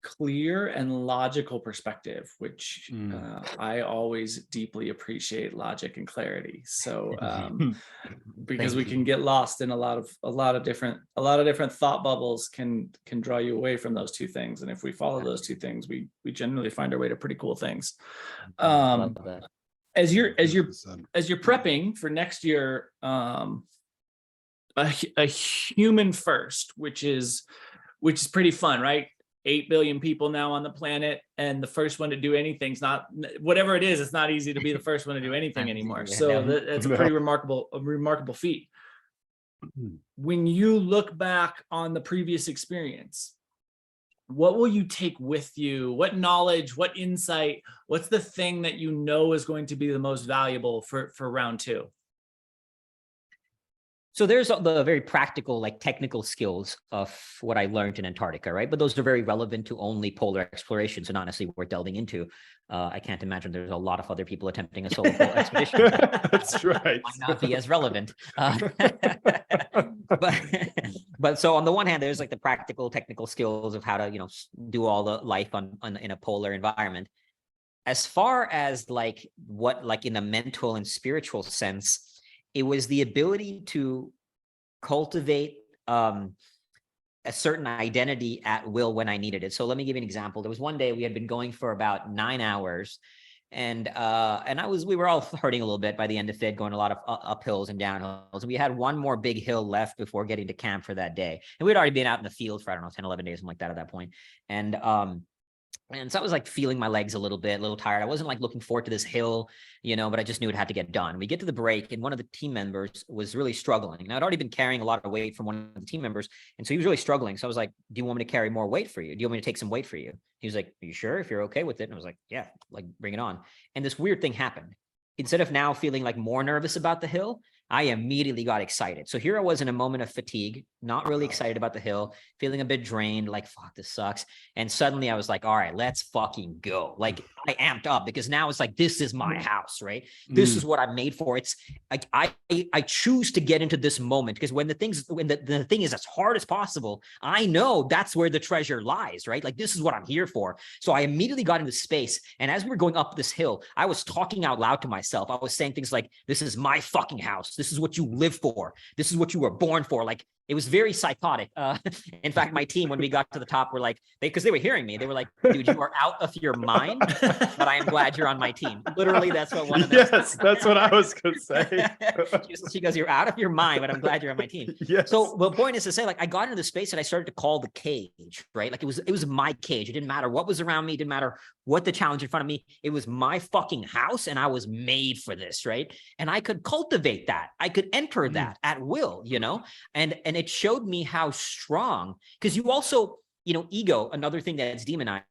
A: clear and logical perspective, which I always deeply appreciate logic and clarity. So because we can get lost in a lot of different thought bubbles can draw you away from those two things. And if we follow those two things, we generally find our way to pretty cool things.
D: Love that.
A: As you're prepping for next year, a human first, which is pretty fun, right? 8 billion people now on the planet, and the first one to do anything's not, whatever it is, it's not easy to be the first one to do anything anymore. So that's a pretty remarkable feat. When you look back on the previous experience, what will you take with you? What knowledge, what insight, what's the thing that you know is going to be the most valuable for round two?
D: So there's the very practical, like technical skills of what I learned in Antarctica, right? But those are very relevant to only polar exploration, so not necessarily worth delving into. I can't imagine there's a lot of other people attempting a solo polar expedition.
E: That's right.
D: Might not be as relevant. But so on the one hand, there's like the practical, technical skills of how to, do all the life in a polar environment. As far as like what, like in a mental and spiritual sense, it was the ability to cultivate a certain identity at will when I needed it. So let me give you an example. There was one day we had been going for about 9 hours, and we were all hurting a little bit by the end of it, going a lot of uphills and downhills. And we had one more big hill left before getting to camp for that day. And we'd already been out in the field for, I don't know, 10, 11 days, something like that at that point. And so I was like feeling my legs a little tired. I wasn't like looking forward to this hill, but I just knew it had to get done. We get to the break, and one of the team members was really struggling. Now I'd already been carrying a lot of weight from one of the team members, and so he was really struggling. So I was like, do you want me to carry more weight for you? Do you want me to take some weight for you? He was like, are you sure if you're okay with it? And I was like, yeah, like bring it on. And this weird thing happened. Instead of now feeling like more nervous about the hill, I immediately got excited. So here I was in a moment of fatigue, not really excited about the hill, feeling a bit drained, like, fuck, this sucks. And suddenly I was like, all right, let's fucking go. Like I amped up because now it's like, this is my house, right? This is what I'm made for. It's like, I choose to get into this moment because when the thing is as hard as possible, I know that's where the treasure lies, right? Like, this is what I'm here for. So I immediately got into space. And as we were going up this hill, I was talking out loud to myself. I was saying things like, this is my fucking house. This is what you live for. This is what you were born for. Like, it was very psychotic. In fact, my team, when we got to the top, were like, because they were hearing me, they were like, dude, you are out of your mind, but I am glad you're on my team. Literally, that's what one of them.
E: Yes, that's what I was going to say.
D: She goes, you're out of your mind, but I'm glad you're on my team.
E: Yes.
D: So the point is to say, like, I got into the space and I started to call the cage, right? Like it was my cage. It didn't matter what was around me. It didn't matter what the challenge in front of me. It was my fucking house, and I was made for this, right? And I could cultivate that. I could enter that at will, and it showed me how strong, because you also, ego, another thing that's demonized,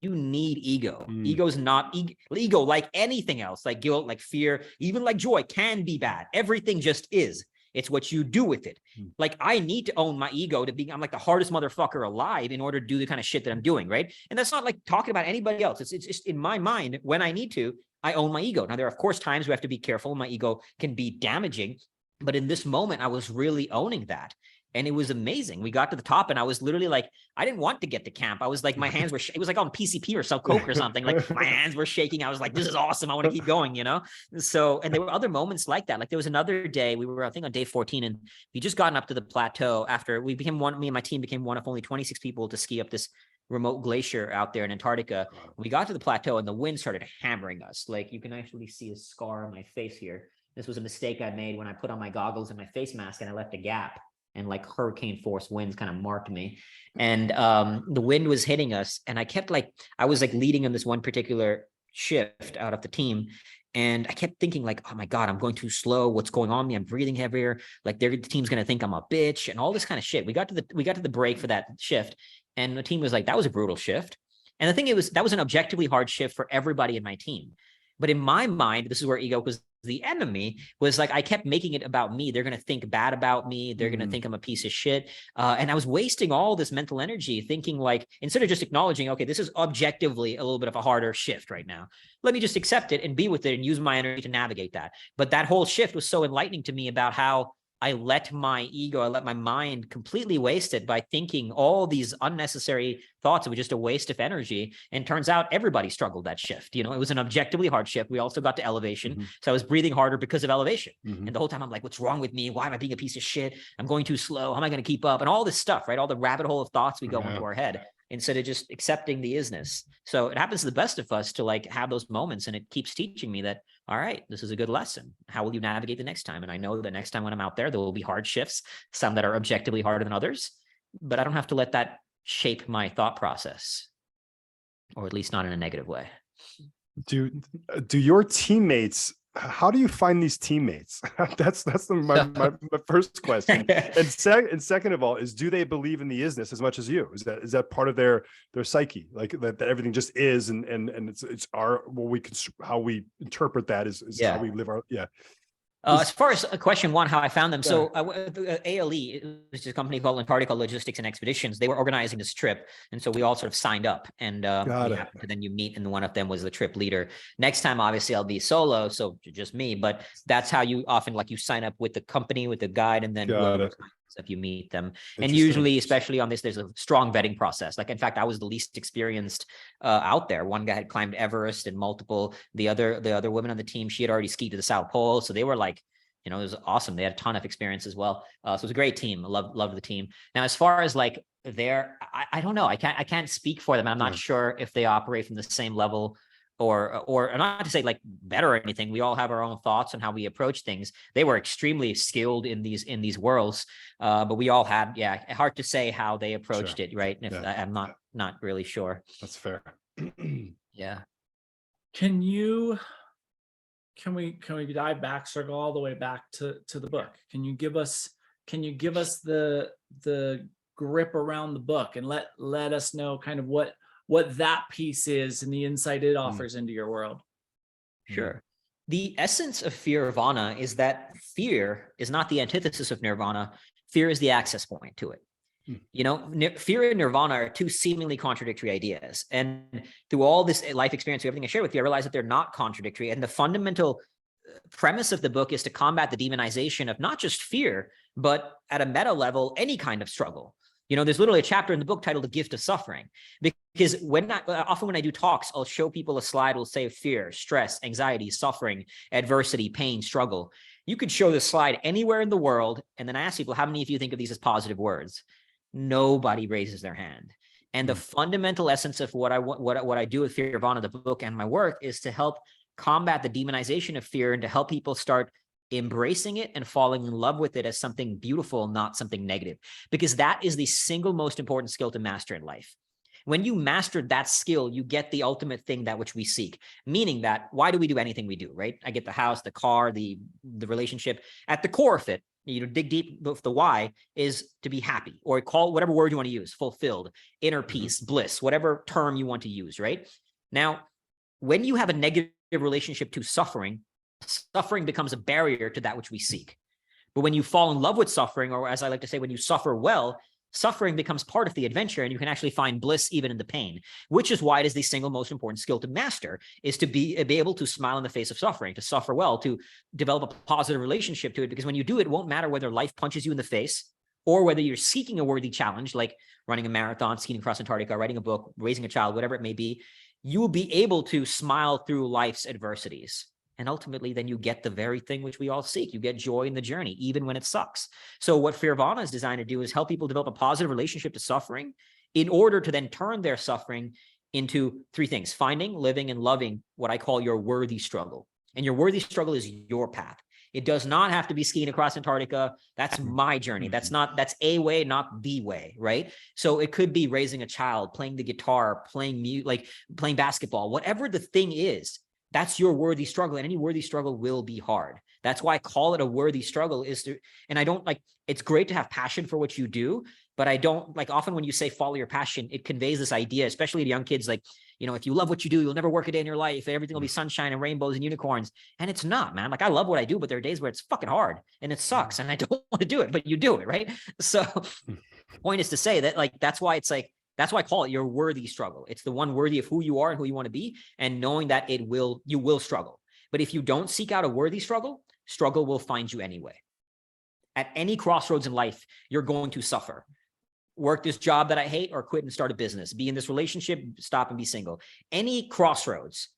D: you need ego. Ego's not ego, like anything else, like guilt, like fear, even like joy can be bad. Everything just is. It's what you do with it. Like, I need to own my ego I'm like the hardest motherfucker alive in order to do the kind of shit that I'm doing, right? And that's not like talking about anybody else. It's just in my mind, when I need to, I own my ego. Now, there are, of course, times we have to be careful. My ego can be damaging. But in this moment, I was really owning that. And it was amazing. We got to the top, and I was literally like, I didn't want to get to camp. I was like, my hands were, it was like on PCP or some coke or something. Like my hands were shaking. I was like, this is awesome. I want to keep going, So, and there were other moments like that. Like there was another day, we were, I think on day 14, and we just gotten up to the plateau after me and my team became one of only 26 people to ski up this remote glacier out there in Antarctica. We got to the plateau and the wind started hammering us. Like you can actually see a scar on my face here. This was a mistake I made when I put on my goggles and my face mask and I left a gap. And like hurricane force winds kind of marked me. And the wind was hitting us. And I kept I was leading on this one particular shift out of the team. And I kept thinking like, oh my God, I'm going too slow. What's going on with me? I'm breathing heavier. Like the team's going to think I'm a bitch and all this kind of shit. We got to the break for that shift. And the team was like, that was a brutal shift. And the thing that was an objectively hard shift for everybody in my team. But in my mind, this is where ego was the enemy, was like, I kept making it about me. They're going to think bad about me. They're going to think I'm a piece of shit. And I was wasting all this mental energy thinking like, instead of just acknowledging, okay, this is objectively a little bit of a harder shift right now. Let me just accept it and be with it and use my energy to navigate that. But that whole shift was so enlightening to me about how I let my ego, I let my mind completely waste it by thinking all these unnecessary thoughts. It was just a waste of energy. And turns out everybody struggled that shift. You know, it was an objectively hard shift. We also got to elevation. So I was breathing harder because of elevation. And the whole time I'm like, what's wrong with me? Why am I being a piece of shit? I'm going too slow. How am I going to keep up? And all this stuff, right? All the rabbit hole of thoughts we go into our head instead of just accepting the isness. So it happens to the best of us to like have those moments. And it keeps teaching me that, all right, this is a good lesson. How will you navigate the next time? And I know that next time when I'm out there will be hard shifts, some that are objectively harder than others, but I don't have to let that shape my thought process, or at least not in a negative way.
E: Do your teammates, how do you find these teammates? That's my first question. And second of all is, do they believe in the isness as much as you? Is that part of their psyche, like that everything just is, and it's our, how we interpret that is how we live our
D: As far as question one, how I found them. So ALE, which is a company called Antarctica Logistics and Expeditions, they were organizing this trip. And so we all sort of signed up, and then you meet, and one of them was the trip leader. Next time, obviously I'll be solo, so just me, but that's how you often, like, you sign up with the company, with the guide, and then if you meet them. And usually, especially on this, there's a strong vetting process. Like, in fact, I was the least experienced out there. One guy had climbed Everest and multiple, the other woman on the team, she had already skied to the South Pole. So they were like, you know, it was awesome. They had a ton of experience as well. So it was a great team. I loved the team. Now, as far as like I don't know, I can't speak for them. I'm not sure if they operate from the same level, or not to say like better or anything. We all have our own thoughts on how we approach things. They were extremely skilled in these worlds, but we all had, hard to say how they approached it, right? And if I'm not really sure.
E: That's fair.
D: Yeah.
A: Can we dive back, circle all the way back to the book? Can you give us the grip around the book and let us know kind of what that piece is and the insight it offers into your world?
D: Sure. The essence of Fearvana is that fear is not the antithesis of nirvana. Fear is the access point to it. You know, fear and nirvana are two seemingly contradictory ideas. And through all this life experience, everything I share with you, I realized that they're not contradictory. And the fundamental premise of the book is to combat the demonization of not just fear, but at a meta level, any kind of struggle. You know, there's literally a chapter in the book titled The Gift of Suffering, because often when I do talks, I'll show people a slide, will say fear, stress, anxiety, suffering, adversity, pain, struggle. You could show this slide anywhere in the world. And then I ask people, how many of you think of these as positive words? Nobody raises their hand. And the fundamental essence of what I do with Fearvana, the book, and my work is to help combat the demonization of fear and to help people start embracing it and falling in love with it as something beautiful, not something negative, because that is the single most important skill to master in life. When you master that skill, you get the ultimate thing, that which we seek, meaning that why do we do anything we do, right? I get the house, the car, the relationship. At the core of it, you know, dig deep with the why is to be happy, or call whatever word you want to use, fulfilled, inner peace, bliss, whatever term you want to use, right? Now, when you have a negative relationship to suffering becomes a barrier to that which we seek. But when you fall in love with suffering, or as I like to say, when you suffer well, suffering becomes part of the adventure, and you can actually find bliss even in the pain, which is why it is the single most important skill to master, is to be able to smile in the face of suffering, to suffer well, to develop a positive relationship to it. Because when you do it won't matter whether life punches you in the face or whether you're seeking a worthy challenge, like running a marathon, skiing across Antarctica, writing a book, raising a child, whatever it may be, you will be able to smile through life's adversities. And ultimately, then you get the very thing which we all seek. You get joy in the journey, even when it sucks. So what Fearvana is designed to do is help people develop a positive relationship to suffering in order to then turn their suffering into three things: finding, living, and loving what I call your worthy struggle. And your worthy struggle is your path. It does not have to be skiing across Antarctica. That's my journey. That's a way, not the way, right? So it could be raising a child, playing the guitar, playing basketball, whatever the thing is. That's your worthy struggle, and any worthy struggle will be hard. That's why I call it a worthy struggle. And I don't like, it's great to have passion for what you do, but I don't like, often when you say follow your passion, it conveys this idea, especially to young kids, like, you know, if you love what you do, you'll never work a day in your life. Everything will be sunshine and rainbows and unicorns. And it's not, man. Like, I love what I do, but there are days where it's fucking hard and it sucks and I don't want to do it, but you do it, right? So point is to say that, like, that's why I call it your worthy struggle. It's the one worthy of who you are and who you want to be, and knowing that you will struggle. But if you don't seek out a worthy struggle, struggle will find you anyway. At any crossroads in life, you're going to suffer. Work this job that I hate, or quit and start a business. Be in this relationship, stop and be single. Any crossroads,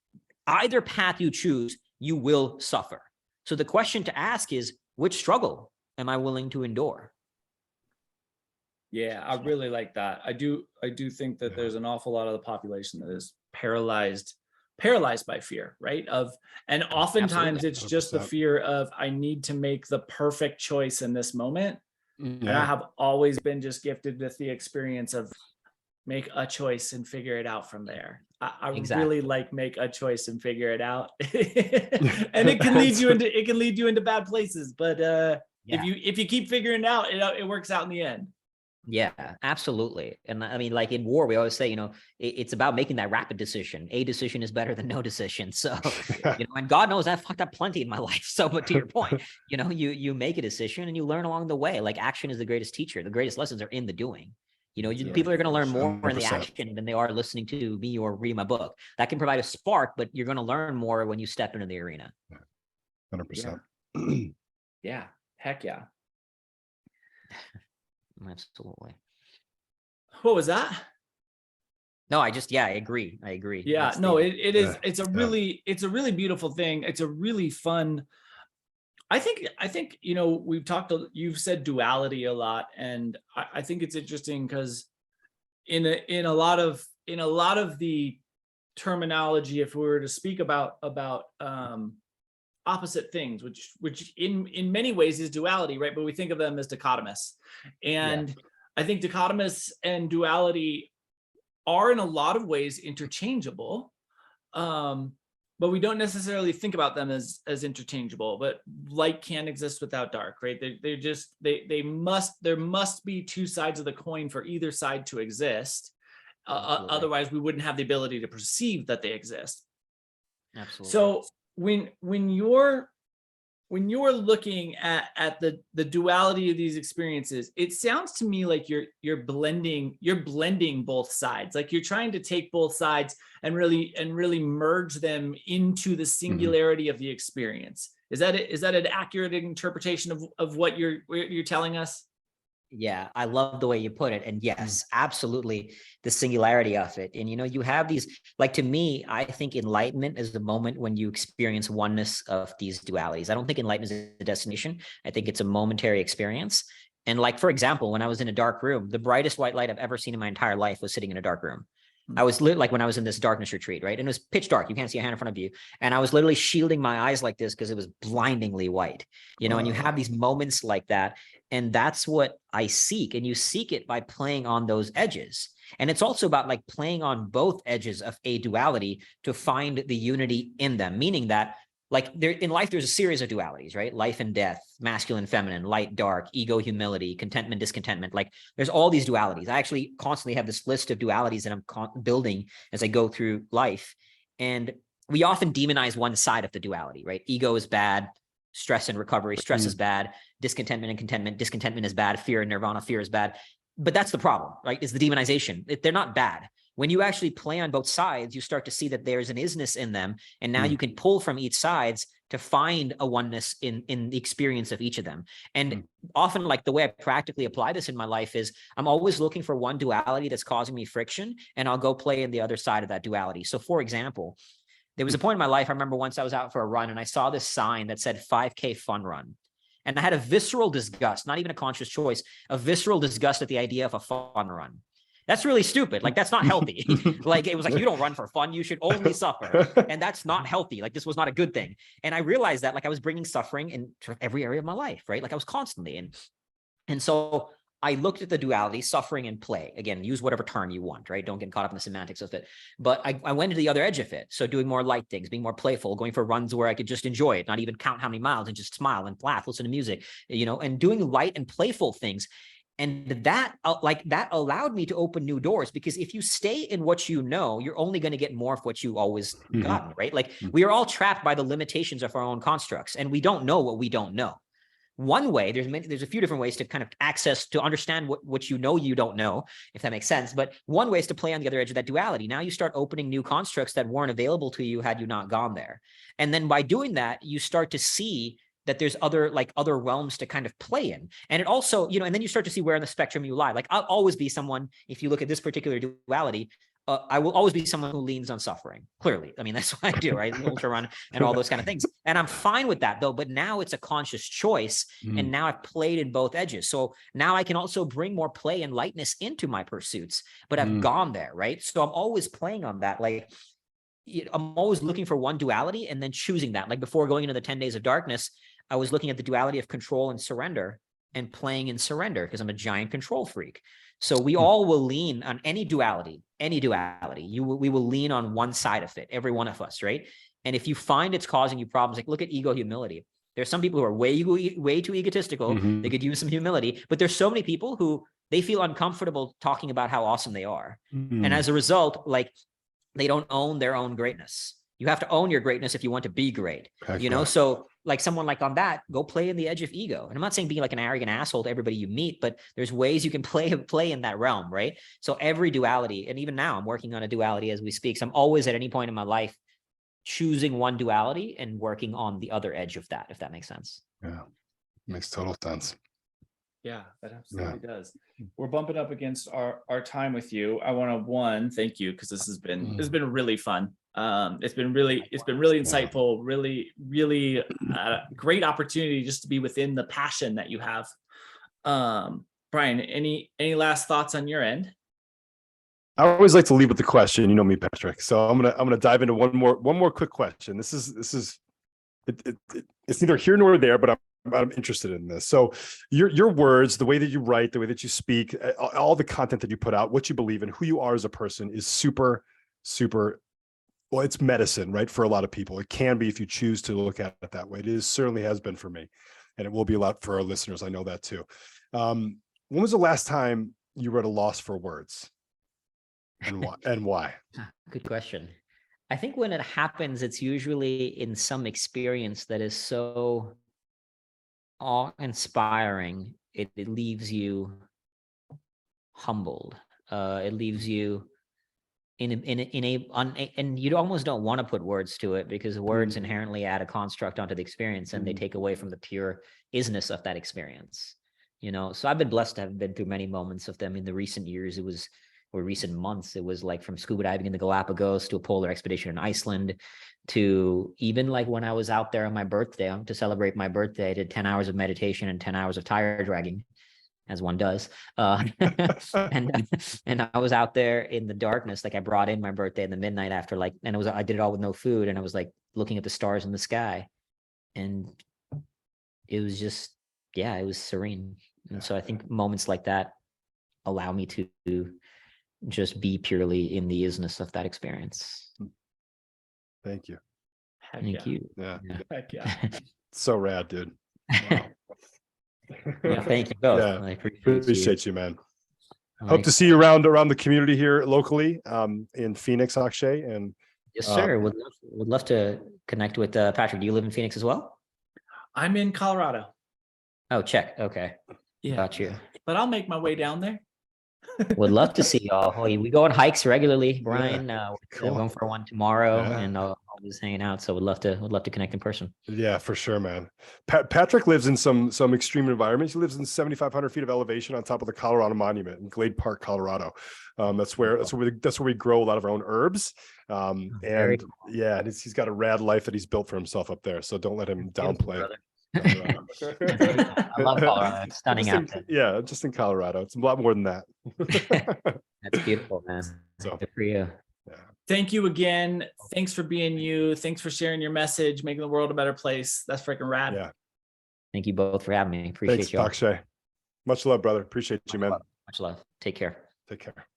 D: either path you choose, you will suffer. So the question to ask is, which struggle am I willing to endure?
A: Yeah, I really like that. I do think that there's an awful lot of the population that is paralyzed by fear, right? And oftentimes
D: Absolutely.
A: it's just the
E: 100%.
A: fear of, I need to make the perfect choice in this moment. And I
E: Yeah.
A: have always been just gifted with the experience of make a choice and figure it out from there. I
D: Exactly.
A: really like make a choice and figure it out. And it can lead you into bad places. But if you keep figuring it out, it works out in the end.
D: Yeah, absolutely. And I mean, like in war, we always say, you know, it's about making that rapid decision. A decision is better than no decision. So, you know, and God knows I've fucked up plenty in my life. So, but to your point, you know, you make a decision and you learn along the way. Like action is the greatest teacher. The greatest lessons are in the doing. You know, people are going to learn more in the
E: 100%.
D: action than they are listening to me or read my book. That can provide a spark, but you're going to learn more when you step into the arena.
E: 100%.
A: Yeah. Heck yeah.
D: Absolutely.
A: What was that?
D: No, I agree. I agree.
A: Yeah,
D: That's
A: no,
D: the-
A: it is.
E: Yeah,
A: It's a really beautiful thing. It's a really fun. I think, you know, you've said duality a lot, and I think it's interesting because in a lot of the terminology, if we were to speak about opposite things, which in many ways is duality, right? But we think of them as dichotomous. And I think dichotomous and duality are in a lot of ways interchangeable. But we don't necessarily think about them as interchangeable. But light can't exist without dark, right? There must be two sides of the coin for either side to exist. Otherwise, we wouldn't have the ability to perceive that they exist.
D: Absolutely.
A: So when you're looking at the duality of these experiences, it sounds to me like you're blending both sides. Like you're trying to take both sides and really merge them into the singularity of the experience. Is that an accurate interpretation of what you're telling us?
D: Yeah, I love the way you put it. And yes, absolutely, the singularity of it. And, you know, you have these, like, to me, I think enlightenment is the moment when you experience oneness of these dualities. I don't think enlightenment is a destination. I think it's a momentary experience. And like, for example, when I was in a dark room, the brightest white light I've ever seen in my entire life was sitting in a dark room. I was like when I was in this darkness retreat, right? And it was pitch dark. You can't see a hand in front of you. And I was literally shielding my eyes like this because it was blindingly white, you know, and you have these moments like that. And that's what I seek. And you seek it by playing on those edges. And it's also about like playing on both edges of a duality to find the unity in them, meaning that like there in life, there's a series of dualities, right? Life and death, masculine, feminine, light, dark, ego, humility, contentment, discontentment. Like there's all these dualities. I actually constantly have this list of dualities that I'm building as I go through life. And we often demonize one side of the duality, right? Ego is bad, stress and recovery, stress is bad, discontentment and contentment, discontentment is bad, fear and nirvana, fear is bad. But that's the problem, right? Is the demonization. They're not bad. When you actually play on both sides, you start to see that there's an isness in them. And now you can pull from each sides to find a oneness in the experience of each of them. And often, like the way I practically apply this in my life is I'm always looking for one duality that's causing me friction, and I'll go play in the other side of that duality. So for example, there was a point in my life, I remember once I was out for a run and I saw this sign that said 5K fun run. And I had a visceral disgust, not even a conscious choice, a visceral disgust at the idea of a fun run. That's really stupid. Like, that's not healthy. Like, it was like, you don't run for fun. You should only suffer. And that's not healthy. Like, this was not a good thing. And I realized that, like, I was bringing suffering in sort of every area of my life, right? Like, I was constantly. And so I looked at the duality, suffering and play. Again, use whatever term you want, right? Don't get caught up in the semantics of it. But I went to the other edge of it. So doing more light things, being more playful, going for runs where I could just enjoy it, not even count how many miles, and just smile and laugh, listen to music, you know, and doing light and playful things. And that allowed me to open new doors, because if you stay in what you know, you're only going to get more of what you always gotten, right? Like, we are all trapped by the limitations of our own constructs, and we don't know what we don't know. One way, there's a few different ways to kind of to understand what you don't know, if that makes sense. But one way is to play on the other edge of that duality. Now you start opening new constructs that weren't available to you had you not gone there. And then by doing that, you start to see that there's other realms to kind of play in. And it also, and then you start to see where on the spectrum you lie. Like I'll always be someone, if you look at this particular duality, I will always be someone who leans on suffering. Clearly. I mean, that's what I do, right? Ultra run and all those kind of things. And I'm fine with that though, but now it's a conscious choice. And now I've played in both edges. So now I can also bring more play and lightness into my pursuits, but I've gone there, right? So I'm always playing on that. Like I'm always looking for one duality and then choosing that. Like before going into the 10 days of darkness, I was looking at the duality of control and surrender and playing in surrender because I'm a giant control freak. So we all will lean on any duality. We will lean on one side of it, every one of us, right? And if you find it's causing you problems, like look at ego humility. There's some people who are way too egotistical. They could use some humility, but there's so many people who they feel uncomfortable talking about how awesome they are. And as a result, like they don't own their own greatness. You have to own your greatness if you want to be great, So like someone like on that, go play in the edge of ego. And I'm not saying being like an arrogant asshole to everybody you meet, but there's ways you can play in that realm, right? So every duality, and even now I'm working on a duality as we speak. So I'm always at any point in my life choosing one duality and working on the other edge of that, if that makes sense.
E: Yeah, makes total sense.
A: Yeah, that absolutely does. We're bumping up against our time with you. I want to thank you because this has been really fun. It's been really insightful, really great opportunity just to be within the passion that you have. Brian, any last thoughts on your end?
E: I always like to leave with the question. You know me, Patrick. So I'm gonna dive into one more quick question. This is it's neither here nor there, but I'm interested in this. So your words, the way that you write, the way that you speak, all the content that you put out, what you believe in, who you are as a person is super, super, well, it's medicine, right? For a lot of people. It can be if you choose to look at it that way. Certainly has been for me. And it will be a lot for our listeners. I know that too. When was the last time you were at a loss for words? And why? And why?
D: Good question. I think when it happens, it's usually in some experience that is so awe-inspiring. It leaves you humbled. It leaves you and you almost don't want to put words to it because words inherently add a construct onto the experience and they take away from the pure isness of that experience. So I've been blessed to have been through many moments of them in the recent years. Or recent months, it was like from scuba diving in the Galapagos to a polar expedition in Iceland to even like when I was out there on my birthday to celebrate my birthday, I did 10 hours of meditation and 10 hours of tire dragging, as one does. And I was out there in the darkness. Like I brought in my birthday in the midnight after I did it all with no food. And I was like looking at the stars in the sky and it was just, it was serene. And so I think moments like that allow me to just be purely in the isness of that experience.
E: Thank you.
D: Thank you.
E: Yeah.
A: Heck yeah.
E: So rad, dude. Wow.
D: Yeah, thank you both.
E: Yeah.
D: I
E: appreciate you, man. Hope to see you around the community here locally, in Phoenix, Akshay. And
D: yes, sir. Would love to connect with Patrick. Do you live in Phoenix as well?
A: I'm in Colorado.
D: Oh, check. Okay.
A: Yeah.
D: Got you.
A: But I'll make my way down there.
D: Would love to see y'all. We go on hikes regularly, Brian.
E: Cool.
D: We're going for one tomorrow,
E: Yeah.
D: and I'll just hanging out. So would love to connect in person.
E: Yeah, for sure, man. Patrick lives in some extreme environments. He lives in 7,500 feet of elevation on top of the Colorado Monument in Glade Park, Colorado. That's where we grow a lot of our own herbs. And yeah, he's got a rad life that he's built for himself up there. So don't let him downplay it.
D: I love Colorado. It's stunning out there.
E: Yeah, just in Colorado. It's a lot more than that.
D: That's beautiful, man.
E: So
D: good for you.
E: Yeah.
A: Thank you again. Thanks for being you. Thanks for sharing your message, making the world a better place. That's freaking rad.
E: Yeah.
D: Thank you both for having me. Appreciate you.
E: Thanks, Akshay. Much love, brother. Appreciate you, man.
D: Much love. Take care.
E: Take care.